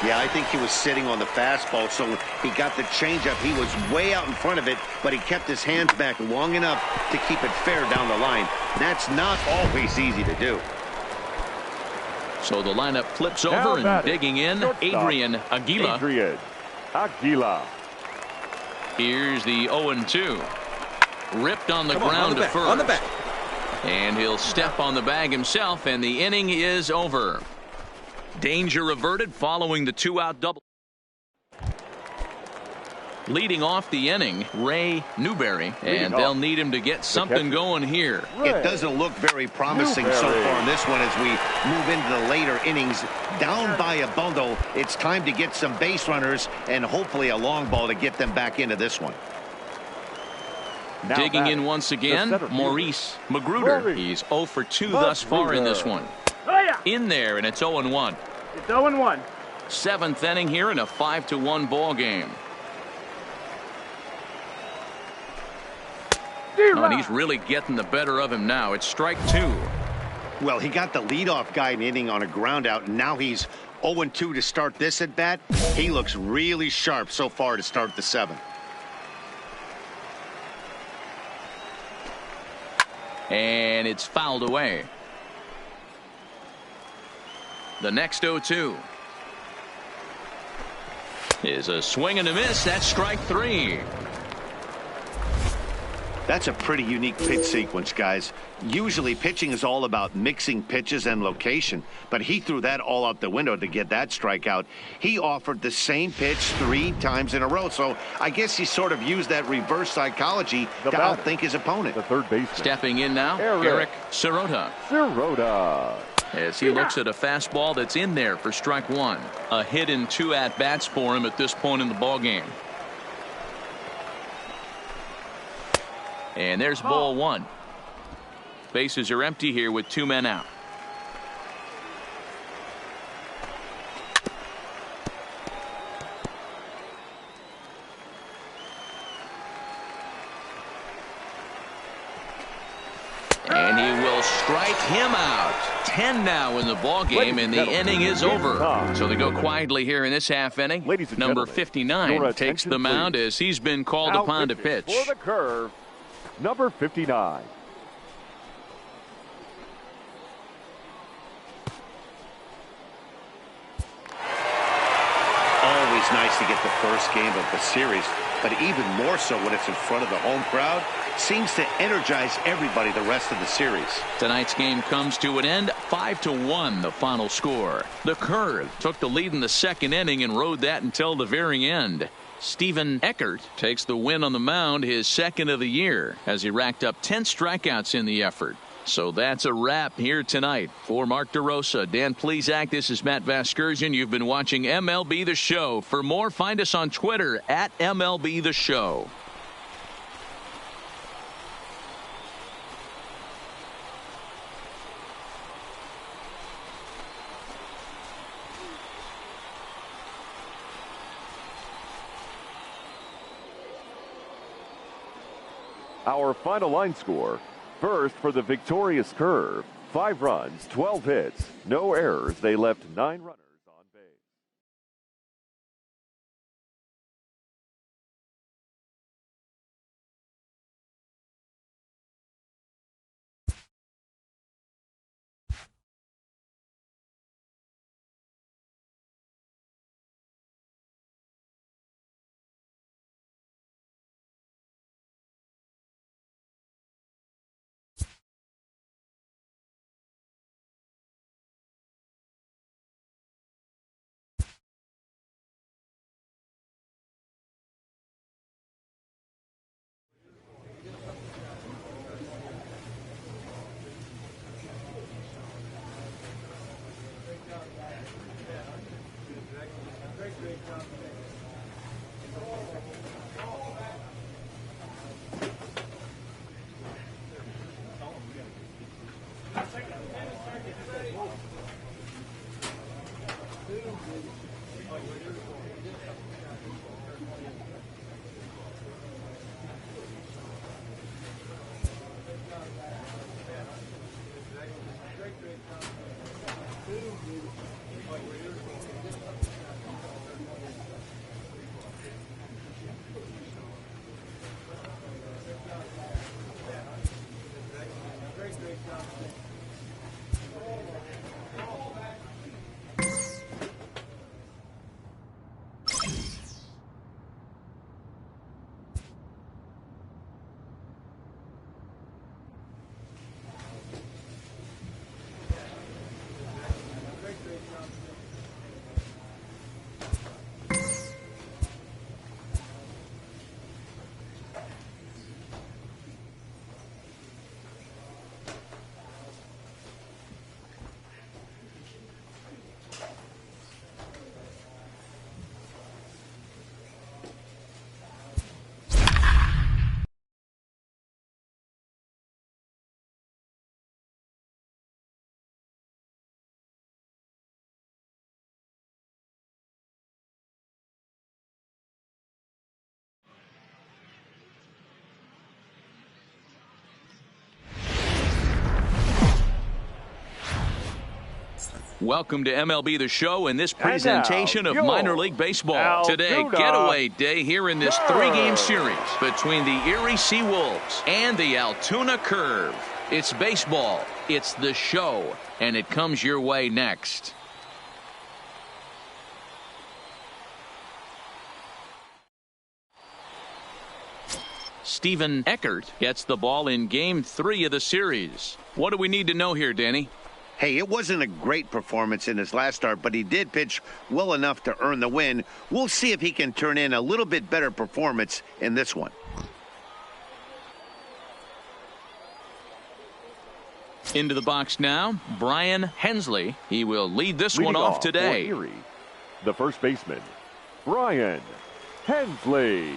Yeah, I think he was sitting on the fastball, so he got the changeup. He was way out in front of it, but he kept his hands back long enough to keep it fair down the line. That's not always easy to do. So the lineup flips over and digging in, Adrian Aguila. Here's the 0-2. Ripped on the ground to first. On the back. And he'll step on the bag himself, and the inning is over. Danger averted following the 2-out double. Leading off the inning, Ray Newberry, and they'll need him to get something going here. It doesn't look very promising so far in this one as we move into the later innings. Down by a bundle, it's time to get some base runners and hopefully a long ball to get them back into this one. Digging in once again, Maurice Magruder. He's 0 for 2 thus far in this one. In there, and it's 0-1. It's 0-1. 7th inning here in a 5-1 ball game. Oh, and he's really getting the better of him now. It's strike 2. Well, he got the leadoff guy in the inning on a ground out, and now he's 0-2 to start this at bat. He looks really sharp so far to start the 7th. And it's fouled away. The next 0-2 is a swing and a miss. That's strike 3. That's a pretty unique pitch sequence, guys. Usually pitching is all about mixing pitches and location, but he threw that all out the window to get that strikeout. He offered the same pitch 3 times in a row, so I guess he sort of used that reverse psychology to outthink his opponent. The third baseman. Stepping in now, Eric Sirota. As he looks at a fastball that's in there for strike 1. A hit in 2 at-bats for him at this point in the ballgame. And there's ball 1. Bases are empty here with 2 men out. And he will strike him out. 10 now in the ball game, and the inning is over. So they go quietly here in this half inning. Number 59 takes the mound as he's been called upon to pitch. For the curve, number 59. Always nice to get the first game of the series, but even more so when it's in front of the home crowd. Seems to energize everybody the rest of the series. Tonight's game comes to an end, 5-1 the final score. The Curve took the lead in the 2nd inning and rode that until the very end. Stephen Eckert takes the win on the mound, his 2nd of the year, as he racked up 10 strikeouts in the effort. So that's a wrap here tonight. For Mark DeRosa, Dan Plesac, this is Matt Vasgersian. You've been watching MLB The Show. For more, find us on Twitter at MLB The Show. Our final line score. First for the victorious Curve. 5 runs, 12 hits, no errors. They left 9 runners on base. Welcome to MLB The Show and this presentation of minor league baseball. Today, getaway day here in this 3-game series between the Erie Seawolves and the Altoona Curve. It's baseball, it's the show, and it comes your way next. Stephen Eckert gets the ball in Game 3 of the series. What do we need to know here, Danny? Hey, it wasn't a great performance in his last start, but he did pitch well enough to earn the win. We'll see if he can turn in a little bit better performance in this one. Into the box now, Brian Hensley. He will lead this one off today. For Erie, the first baseman, Brian Hensley.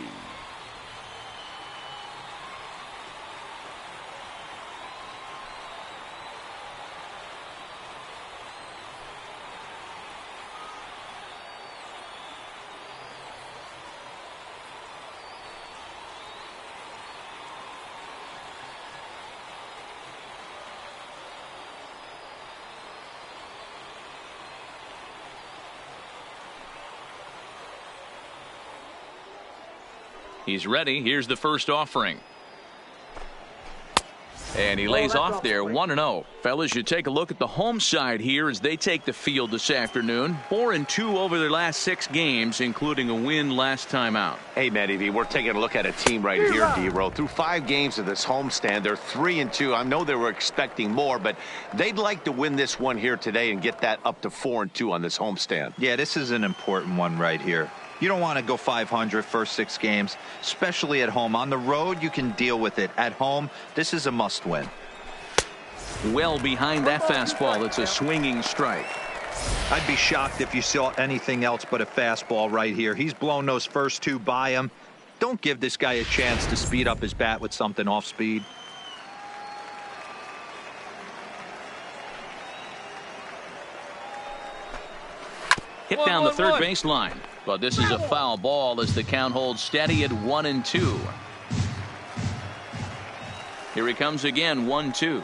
He's ready. Here's the first offering. And he lays off there 1-0. Fellas, you take a look at the home side here as they take the field this afternoon. 4-2 over their last 6 games, including a win last time out. Hey, Matty, we're taking a look at a team right here, D-Row. Through 5 games of this homestand, they're 3-2. I know they were expecting more, but they'd like to win this one here today and get that up to 4-2 on this homestand. Yeah, this is an important one right here. You don't want to go 500 first 6 games, especially at home. On the road, you can deal with it. At home, this is a must-win. Well behind that fastball, it's a swinging strike. I'd be shocked if you saw anything else but a fastball right here. He's blown those first 2 by him. Don't give this guy a chance to speed up his bat with something off speed. Hit down the third baseline. But this is a foul ball as the count holds steady at 1-2. Here he comes again, 1-2.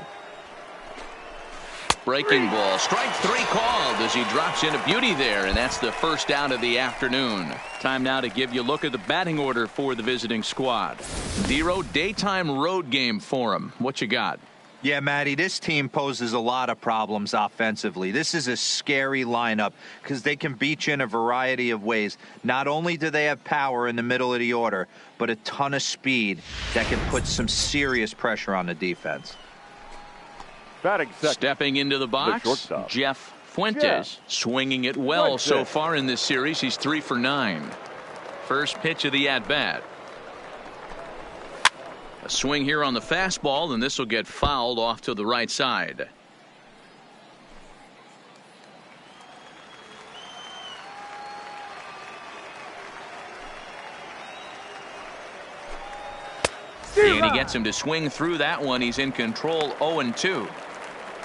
Breaking ball, strike 3 called as he drops into beauty there, and that's the first out of the afternoon. Time now to give you a look at the batting order for the visiting squad. Zero daytime road game for him. What you got? Yeah, Matty, this team poses a lot of problems offensively. This is a scary lineup because they can beat you in a variety of ways. Not only do they have power in the middle of the order, but a ton of speed that can put some serious pressure on the defense. Stepping into the box, Jeff Fuentes, swinging it well so far in this series. He's 3 for 9. First pitch of the at-bat. A swing here on the fastball, and this will get fouled off to the right side. And he gets him to swing through that one. He's in control, 0-2.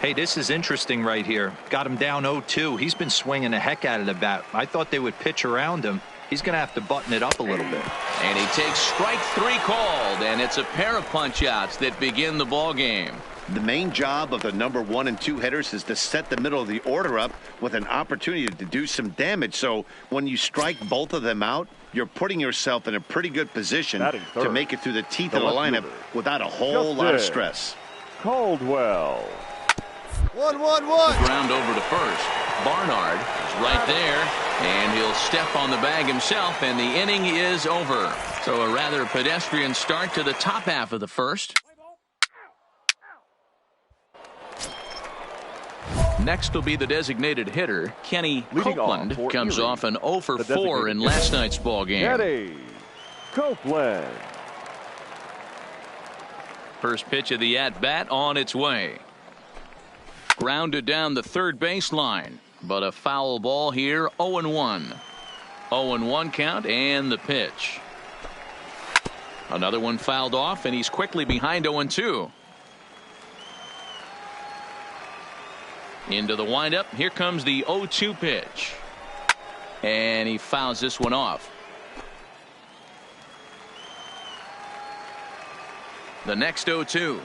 Hey, this is interesting right here. Got him down 0-2. He's been swinging the heck out of the bat. I thought they would pitch around him. He's going to have to button it up a little bit. And he takes strike 3 called, and it's a pair of punch-outs that begin the ball game. The main job of the number 1 and 2 hitters is to set the middle of the order up with an opportunity to do some damage. So when you strike both of them out, you're putting yourself in a pretty good position to make it through the teeth of the lineup without a whole lot of stress. Caldwell. 1-1-1. Ground over to first. Barnard is right there, and he'll step on the bag himself, and the inning is over. So a rather pedestrian start to the top half of the first. Next will be the designated hitter, Kenny Copeland. Comes off an 0 for 4 in last night's ball game. Kenny Copeland. First pitch of the at-bat on its way. Grounded down the third baseline, but a foul ball here, 0-1. 0-1 count and the pitch. Another one fouled off, and he's quickly behind 0-2. Into the windup. Here comes the 0-2 pitch. And he fouls this one off. The next 0-2.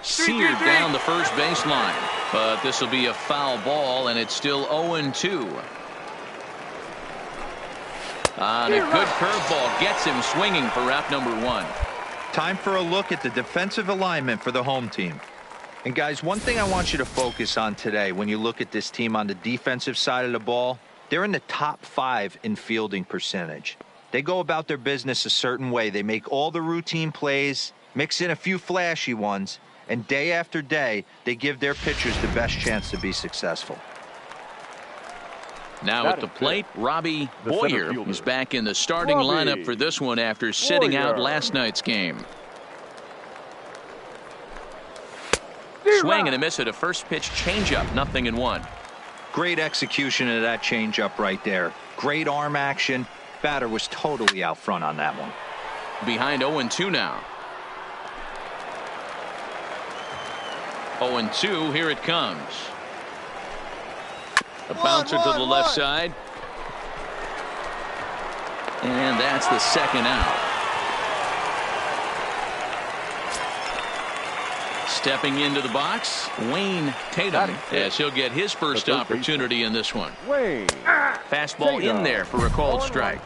Seared down the first baseline. But this will be a foul ball, and it's still 0-2. And a good curveball gets him swinging for out number 1. Time for a look at the defensive alignment for the home team. And guys, one thing I want you to focus on today when you look at this team on the defensive side of the ball, they're in the top 5 in fielding percentage. They go about their business a certain way. They make all the routine plays, mix in a few flashy ones, and day after day, they give their pitchers the best chance to be successful. Now at the plate, Robbie Boyer is back in the starting lineup for this one after sitting out last night's game. Swing and a miss at a first pitch changeup, 0-1. Great execution of that changeup right there. Great arm action. Batter was totally out front on that one. Behind 0-2 now. 0-2, here it comes. A bouncer to the left side. And that's the second out. Stepping into the box, Wayne Tatum, as he'll get his first opportunity in this one. Fastball in there for a called strike.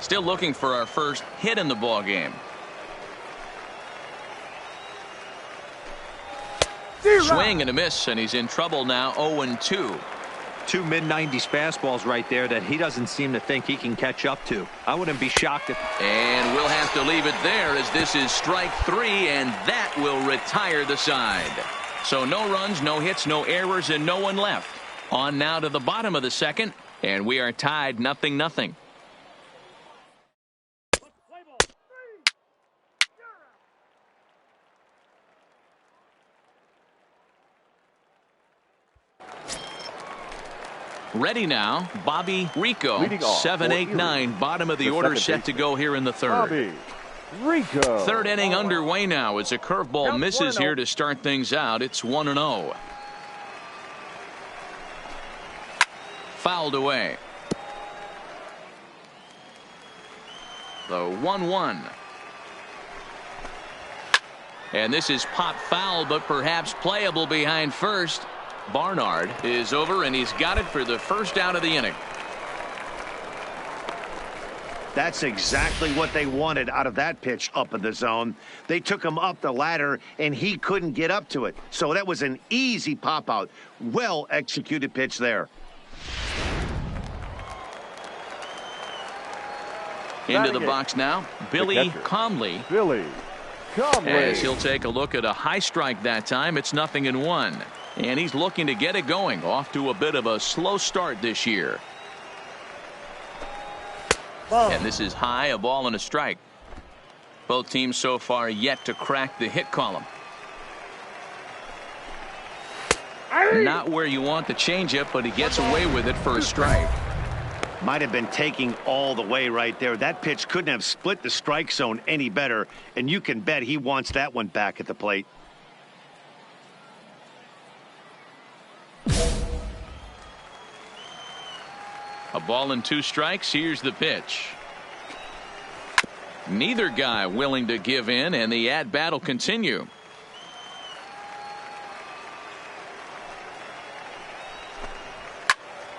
Still looking for our first hit in the ball game. Swing and a miss, and he's in trouble now, 0-2. 2 mid-90s fastballs right there that he doesn't seem to think he can catch up to. I wouldn't be shocked if... And we'll have to leave it there as this is strike 3, and that will retire the side. So no runs, no hits, no errors, and no one left. On now to the bottom of the second, and we are tied 0-0. Ready now, Bobby Rico, 7, 8, 9, bottom of the order, set to go here in the third. Bobby Rico. Third inning underway now as a curveball misses here to start things out. It's 1-0. Fouled away. The 1-1. And this is pop foul, but perhaps playable behind first. Barnard is over, and he's got it for the first out of the inning. That's exactly what they wanted out of that pitch up in the zone. They took him up the ladder, and he couldn't get up to it. So that was an easy pop-out. Well-executed pitch there. Into the box now, Billy Comley. As he'll take a look at a high strike that time. It's 0-1. And he's looking to get it going. Off to a bit of a slow start this year. And this is high, a ball and a strike. Both teams so far yet to crack the hit column. Not where you want the changeup, but he gets away with it for a strike. Might have been taking all the way right there. That pitch couldn't have split the strike zone any better, and you can bet he wants that one back at the plate. A ball and 2 strikes. Here's the pitch. Neither guy willing to give in, and the at-bat will continue.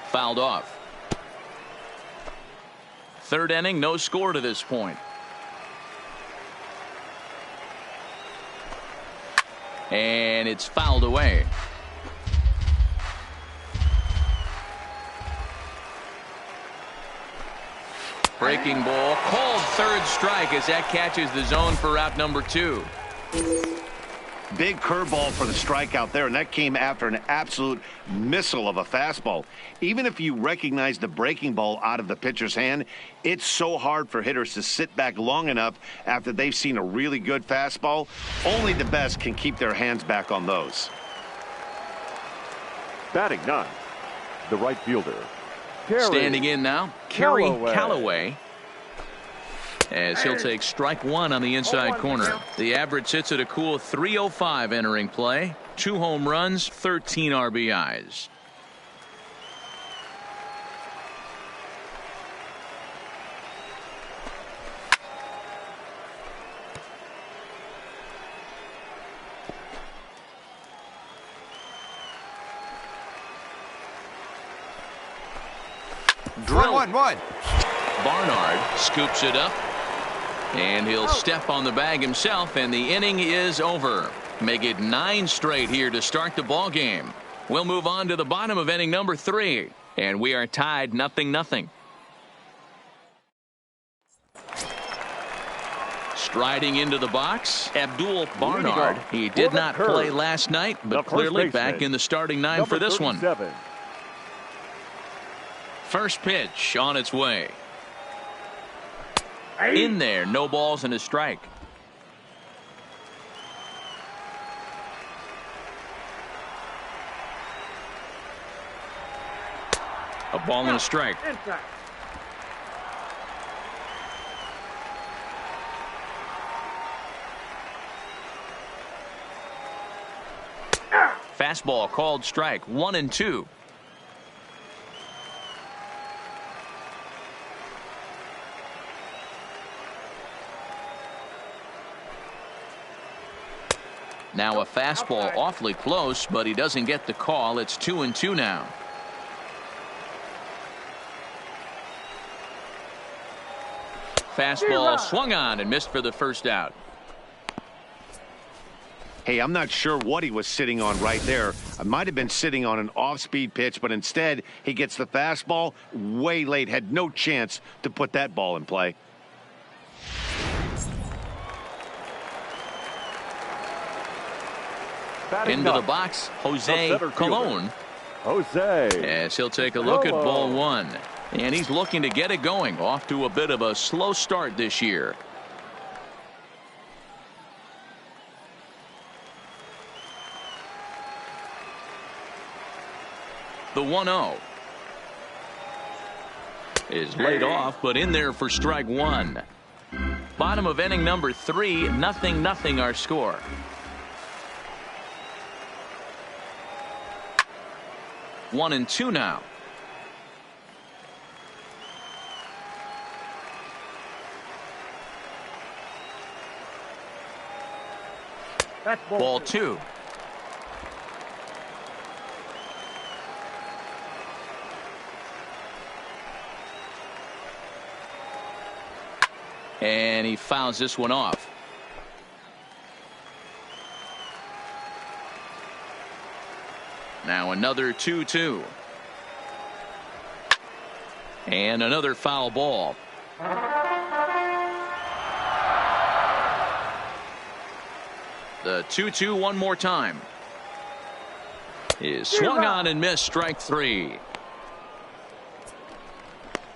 Fouled off. Third inning, no score to this point. And it's fouled away. Breaking ball, called third strike as that catches the zone for out number 2. Big curveball for the strikeout there, and that came after an absolute missile of a fastball. Even if you recognize the breaking ball out of the pitcher's hand, it's so hard for hitters to sit back long enough after they've seen a really good fastball. Only the best can keep their hands back on those. Batting 9, the right fielder. Standing in now, Kerry Callaway. As he'll take strike 1 on the inside corner. The average sits at a cool .305 entering play. 2 home runs, 13 RBIs. Drill. 1-1. Barnard scoops it up. And he'll step on the bag himself, and the inning is over. Make it 9 straight here to start the ball game. We'll move on to the bottom of inning number 3, and we are tied 0-0. Striding into the box, Abdul Barnard. He did not play last night, but clearly back in the starting 9 for this one. First pitch on its way. In there, no balls and a strike. A ball and a strike. Fastball called strike. 1-2. Now a fastball awfully close, but he doesn't get the call. It's 2-2 now. Fastball swung on and missed for the first out. Hey, I'm not sure what he was sitting on right there. I might have been sitting on an off-speed pitch, but instead he gets the fastball way late. Had no chance to put that ball in play. Into the box, Jose Colon. As he'll take a look at ball 1. And he's looking to get it going. Off to a bit of a slow start this year. The 1-0 is laid off, but in there for strike 1. Bottom of inning number 3, 0-0 our score. One and 2 now. That's Ball 2. And he fouls this one off. Now another 2-2. And another foul ball. The 2-2 one more time. Is swung on and missed, strike 3.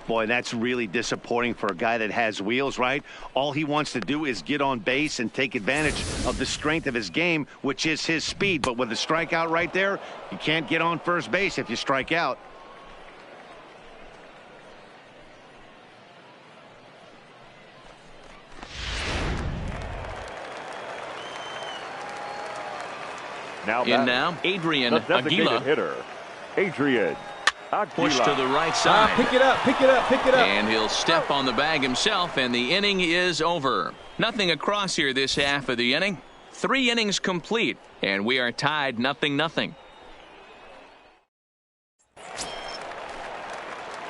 Boy, that's really disappointing for a guy that has wheels, right? All he wants to do is get on base and take advantage of the strength of his game, which is his speed. But with a strikeout right there, you can't get on first base if you strike out. Now Adrian the designated Aguila. hitter, Adrian Aguila. Push to the right side. Pick it up, pick it up, pick it up. And he'll step on the bag himself, and the inning is over. Nothing across here this half of the inning. 3 innings complete, and we are tied 0-0.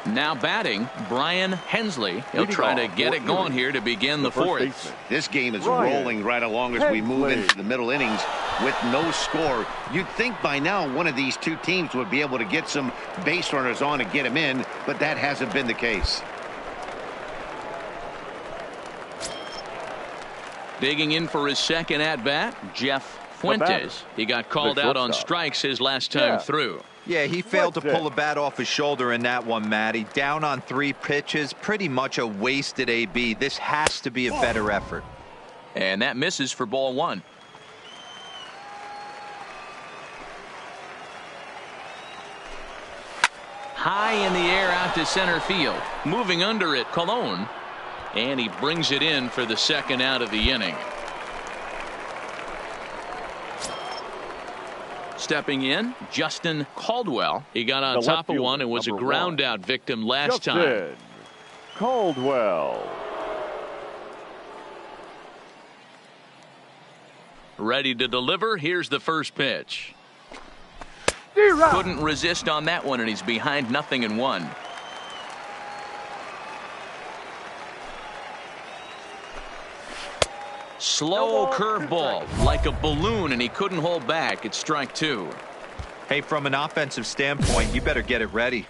Now batting, Brian Hensley. He'll try to get it going here to begin the 4th. This game is rolling right along as we move into the middle innings with no score. You'd think by now one of these two teams would be able to get some base runners on and get them in, but that hasn't been the case. Digging in for his second at-bat, Jeff Fuentes. He got called out on strikes his last time through. Yeah, he failed to pull the bat off his shoulder in that one, Matty. Down on 3 pitches, pretty much a wasted AB. This has to be a better effort. And that misses for ball 1. High in the air out to center field. Moving under it, Colon. And he brings it in for the second out of the inning. Stepping in, Justin Caldwell. He got on top of one and was a ground out victim last time. Caldwell. Ready to deliver. Here's the first pitch. Couldn't resist on that one, and he's behind 0-1. Slow curveball, like a balloon, and he couldn't hold back. It's strike 2. Hey, from an offensive standpoint, you better get it ready.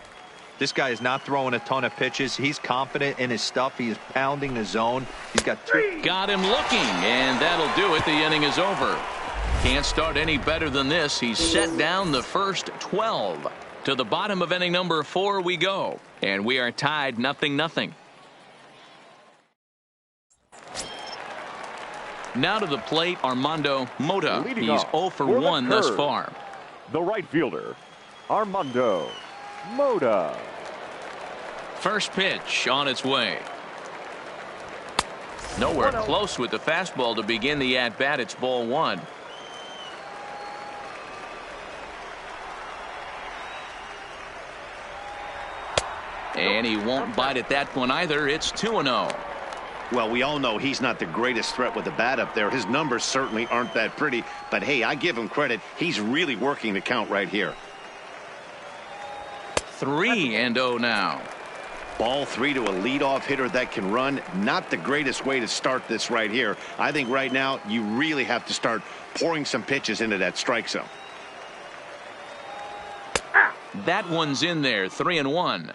This guy is not throwing a ton of pitches. He's confident in his stuff. He is pounding the zone. He's got 2. Got him looking, and that'll do it. The inning is over. Can't start any better than this. He's set down the first 12. To the bottom of inning number 4 we go, and we are tied 0-0. Now to the plate, Armando Mota. He's 0 for 1 thus far. The right fielder, Armando Mota. First pitch on its way. Nowhere close with the fastball to begin the at-bat. It's ball 1. And he won't bite at that one either. It's 2-0. Well, we all know he's not the greatest threat with the bat up there. His numbers certainly aren't that pretty. But, hey, I give him credit. He's really working the count right here. 3-0 now. Ball 3 to a leadoff hitter that can run. Not the greatest way to start this right here. I think right now you really have to start pouring some pitches into that strike zone. That one's in there. 3-1.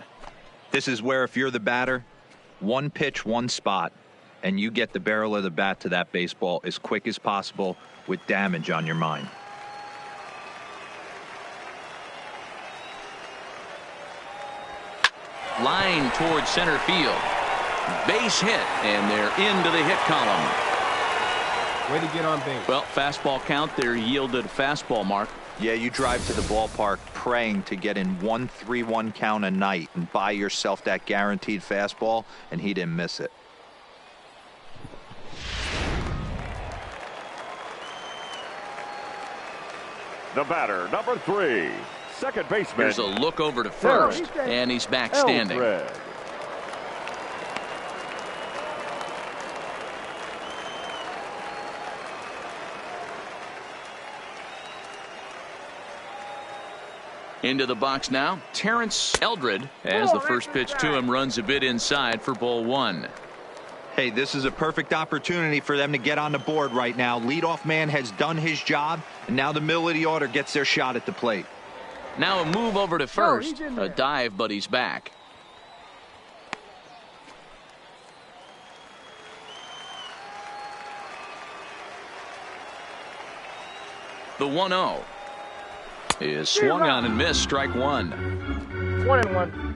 This is where if you're the batter, 1 pitch, 1 spot, and you get the barrel of the bat to that baseball as quick as possible with damage on your mind. Line towards center field. Base hit, and they're into the hit column. Way to get on base. Well, fastball count, they're yielded fastball, Mark. Yeah, you drive to the ballpark praying to get in 1 3-1 count a night and buy yourself that guaranteed fastball, and he didn't miss it. The batter, number 3, second baseman. Here's a look over to first, and he's back standing. Eldred. Into the box now, Terrence Eldred, as the first pitch to him runs a bit inside for ball one. Hey, this is a perfect opportunity for them to get on the board right now. Leadoff man has done his job, and now the middle of the order gets their shot at the plate. Now a move over to first. A dive, but he's back. The 1-0 is swung on and missed. Strike one. 1-1.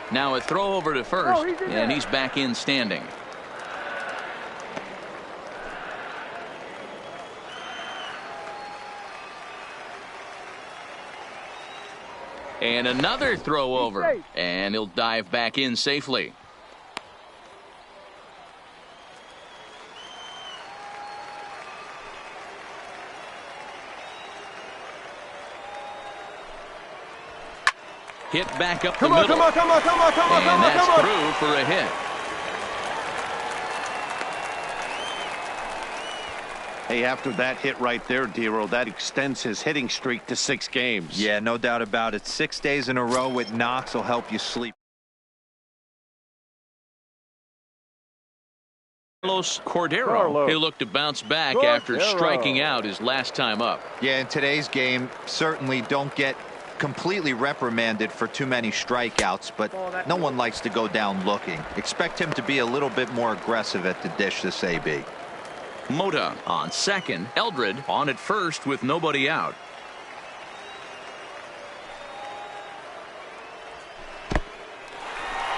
Now a throw over to first, and he's back in standing. And another throw over, and he'll dive back in safely. Hit back up the middle. Come on. And that's through for a hit. Hey, after that hit right there, Dero, that extends his hitting streak to 6 games. Yeah, no doubt about it. 6 days in a row with knocks will help you sleep. Carlos Cordero. He'll look to bounce back after striking out his last time up. Yeah, in today's game, certainly don't get completely reprimanded for too many strikeouts, but no one likes to go down looking. Expect him to be a little bit more aggressive at the dish this AB. Mota on second. Eldred on at first with nobody out.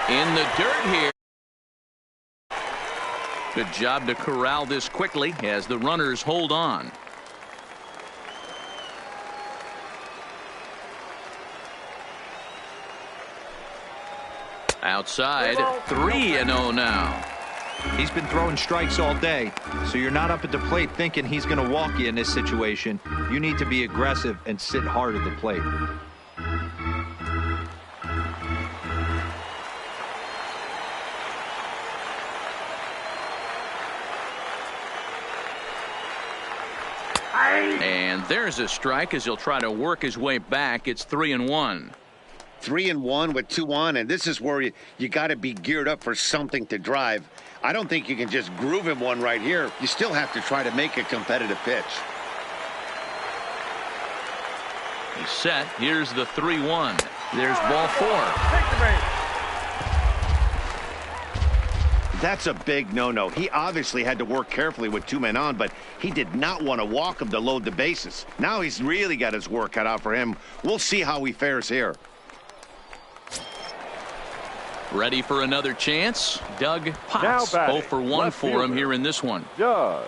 In the dirt here. Good job to corral this quickly as the runners hold on. Outside, 3-0 now. He's been throwing strikes all day, so you're not up at the plate thinking he's going to walk you in this situation. You need to be aggressive and sit hard at the plate. And there's a strike as he'll try to work his way back. It's 3-1. 3-1 with 2 on, and this is where you got to be geared up for something to drive. I don't think you can just groove him one right here. You still have to try to make a competitive pitch. He's set. Here's the 3-1. There's ball 4. That's a big no-no. He obviously had to work carefully with 2 men on, but he did not want to walk him to load the bases. Now he's really got his work cut out for him. We'll see how he fares here. Ready for another chance? Doug Potts. 0 for 1 for him here in this one. Doug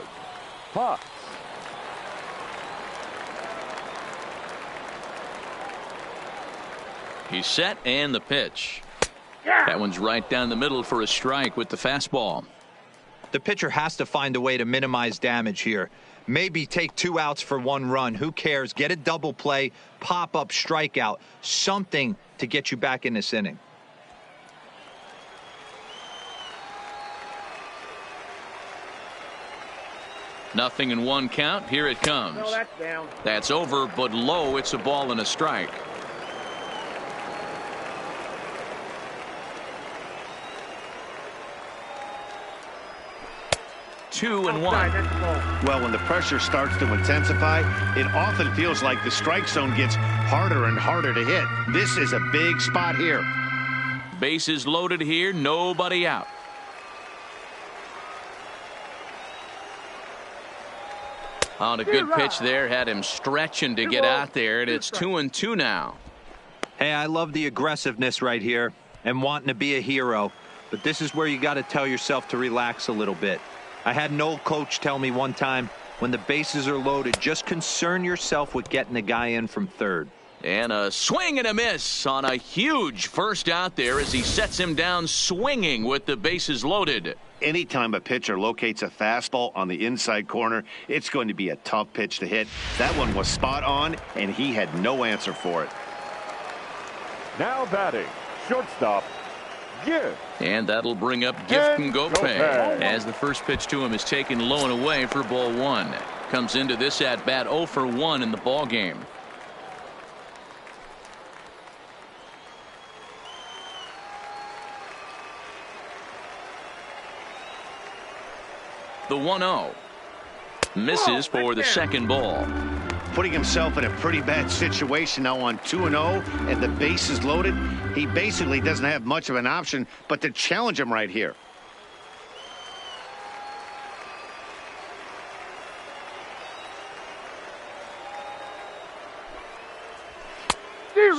Potts. He's set, and the pitch. That one's right down the middle for a strike with the fastball. The pitcher has to find a way to minimize damage here. Maybe take 2 outs for 1 run. Who cares? Get a double play, pop up, strikeout, something to get you back in this inning. Nothing in 1 count. Here it comes. No, that's down. That's over, but low. It's a ball and a strike. Two and 1. Well, when the pressure starts to intensify, it often feels like the strike zone gets harder and harder to hit. This is a big spot here. Bases loaded here. Nobody out. On a good pitch there, had him stretching to get out there, and it's 2-2 now. Hey, I love the aggressiveness right here and wanting to be a hero, but this is where you got to tell yourself to relax a little bit. I had an old coach tell me one time, when the bases are loaded, just concern yourself with getting the guy in from third. And a swing and a miss on a huge first out there as he sets him down swinging with the bases loaded. Anytime a pitcher locates a fastball on the inside corner, it's going to be a tough pitch to hit. That one was spot on, and he had no answer for it. Now batting, shortstop, Gibbs. And that'll bring up Gift and Gopay as the first pitch to him is taken low and away for ball 1. Comes into this at bat 0 for 1 in the ball game. The 1-0 misses for the second ball. Putting himself in a pretty bad situation now on 2-0 and the base is loaded. He basically doesn't have much of an option but to challenge him right here.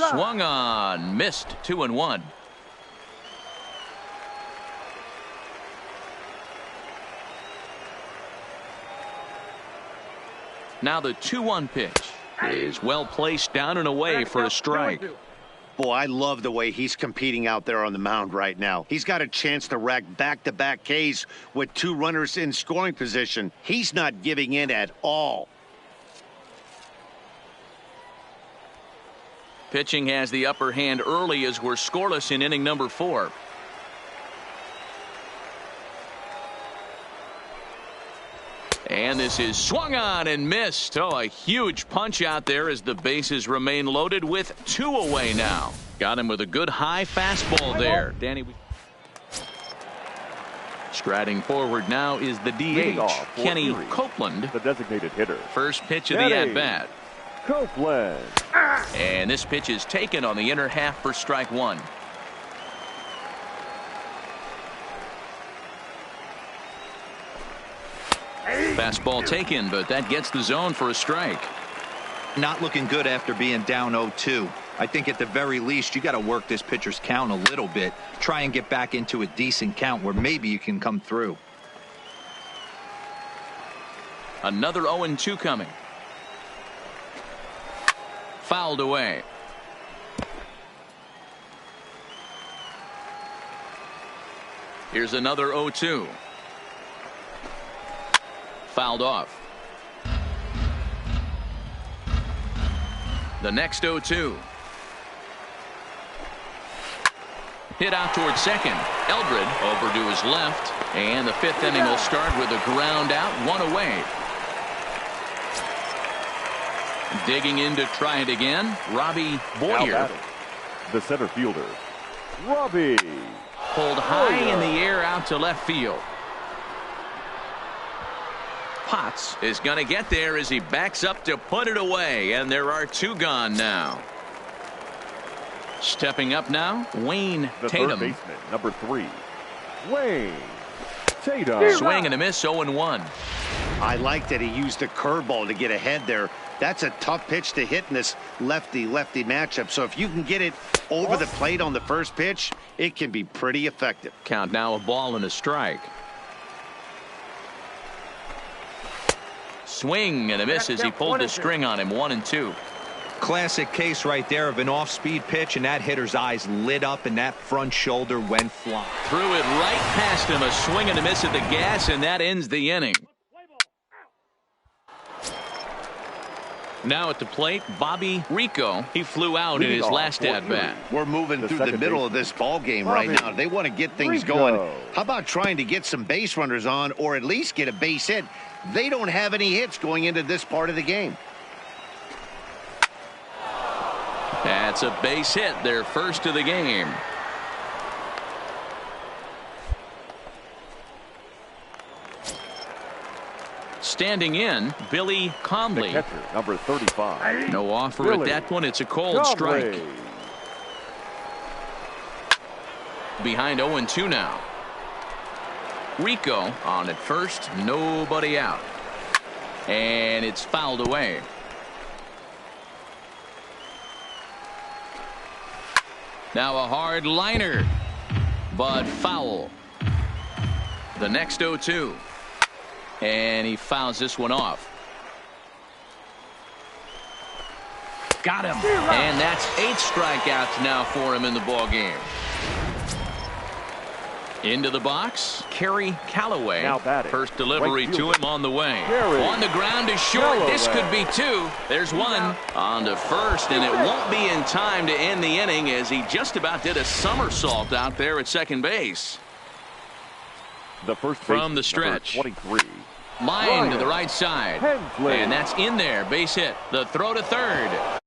Swung on, missed. 2-1. Now the 2-1 pitch is well placed down and away for a strike. Boy, I love the way he's competing out there on the mound right now. He's got a chance to rack back-to-back Ks with 2 runners in scoring position. He's not giving in at all. Pitching has the upper hand early as we're scoreless in inning number 4. And this is swung on and missed. Oh, a huge punch out there as the bases remain loaded with 2 away now. Got him with a good high fastball there. Danny. Striding forward now is the DH, Kenny Copeland, the designated hitter. First pitch of the at-bat. Copeland. And this pitch is taken on the inner half for strike 1. Fastball taken, but that gets the zone for a strike. Not looking good after being down 0-2. I think at the very least you got to work this pitcher's count a little bit. Try and get back into a decent count where maybe you can come through. Another 0-2 coming. Fouled away. Here's another 0-2. Fouled off. The next 0-2. Hit out towards second. Eldred over to his left. And the 5th inning will start with a ground out, 1 away. Digging in to try it again, Robbie Boyer. The center fielder, Robbie. Pulled high in the air out to left field. Potts is going to get there as he backs up to put it away, and there are 2 gone now. Stepping up now, Wayne Tatum. Third baseman, number 3, Wayne Tatum. Swing and a miss, 0-1. I like that he used the curveball to get ahead there. That's a tough pitch to hit in this lefty-lefty matchup. So if you can get it over the plate on the first pitch, it can be pretty effective. Count now, a ball and a strike. Swing and a miss as he pulled the string on him. 1-2. Classic case right there of an off-speed pitch, and that hitter's eyes lit up and that front shoulder went flying. Threw it right past him. A swing and a miss at the gas, and that ends the inning. Now at the plate, Bobby Rico. He flew out in his last at-bat. We're moving through the middle of this ball game right now. They want to get things going. How about trying to get some base runners on or at least get a base hit? They don't have any hits going into this part of the game. That's a base hit, their first of the game. Standing in, Billy Conley. The catcher, number 35. No offer at that one. It's a cold strike. Behind 0-2 now. Rico on at first, nobody out. And it's fouled away. Now a hard liner, but foul. The next 0-2. And he fouls this one off. Got him. And that's 8 strikeouts now for him in the ball game. Into the box, Kerry Callaway. Now batting. First delivery Right to him on the way. Kerry On the ground is short. Callaway. This could be two. There's one. On to first, and it won't be in time to end the inning as he just about did a somersault out there at second base. The first from baseman, the stretch. 23. Line to the right side. Hensley. And that's in there. Base hit. The throw to third.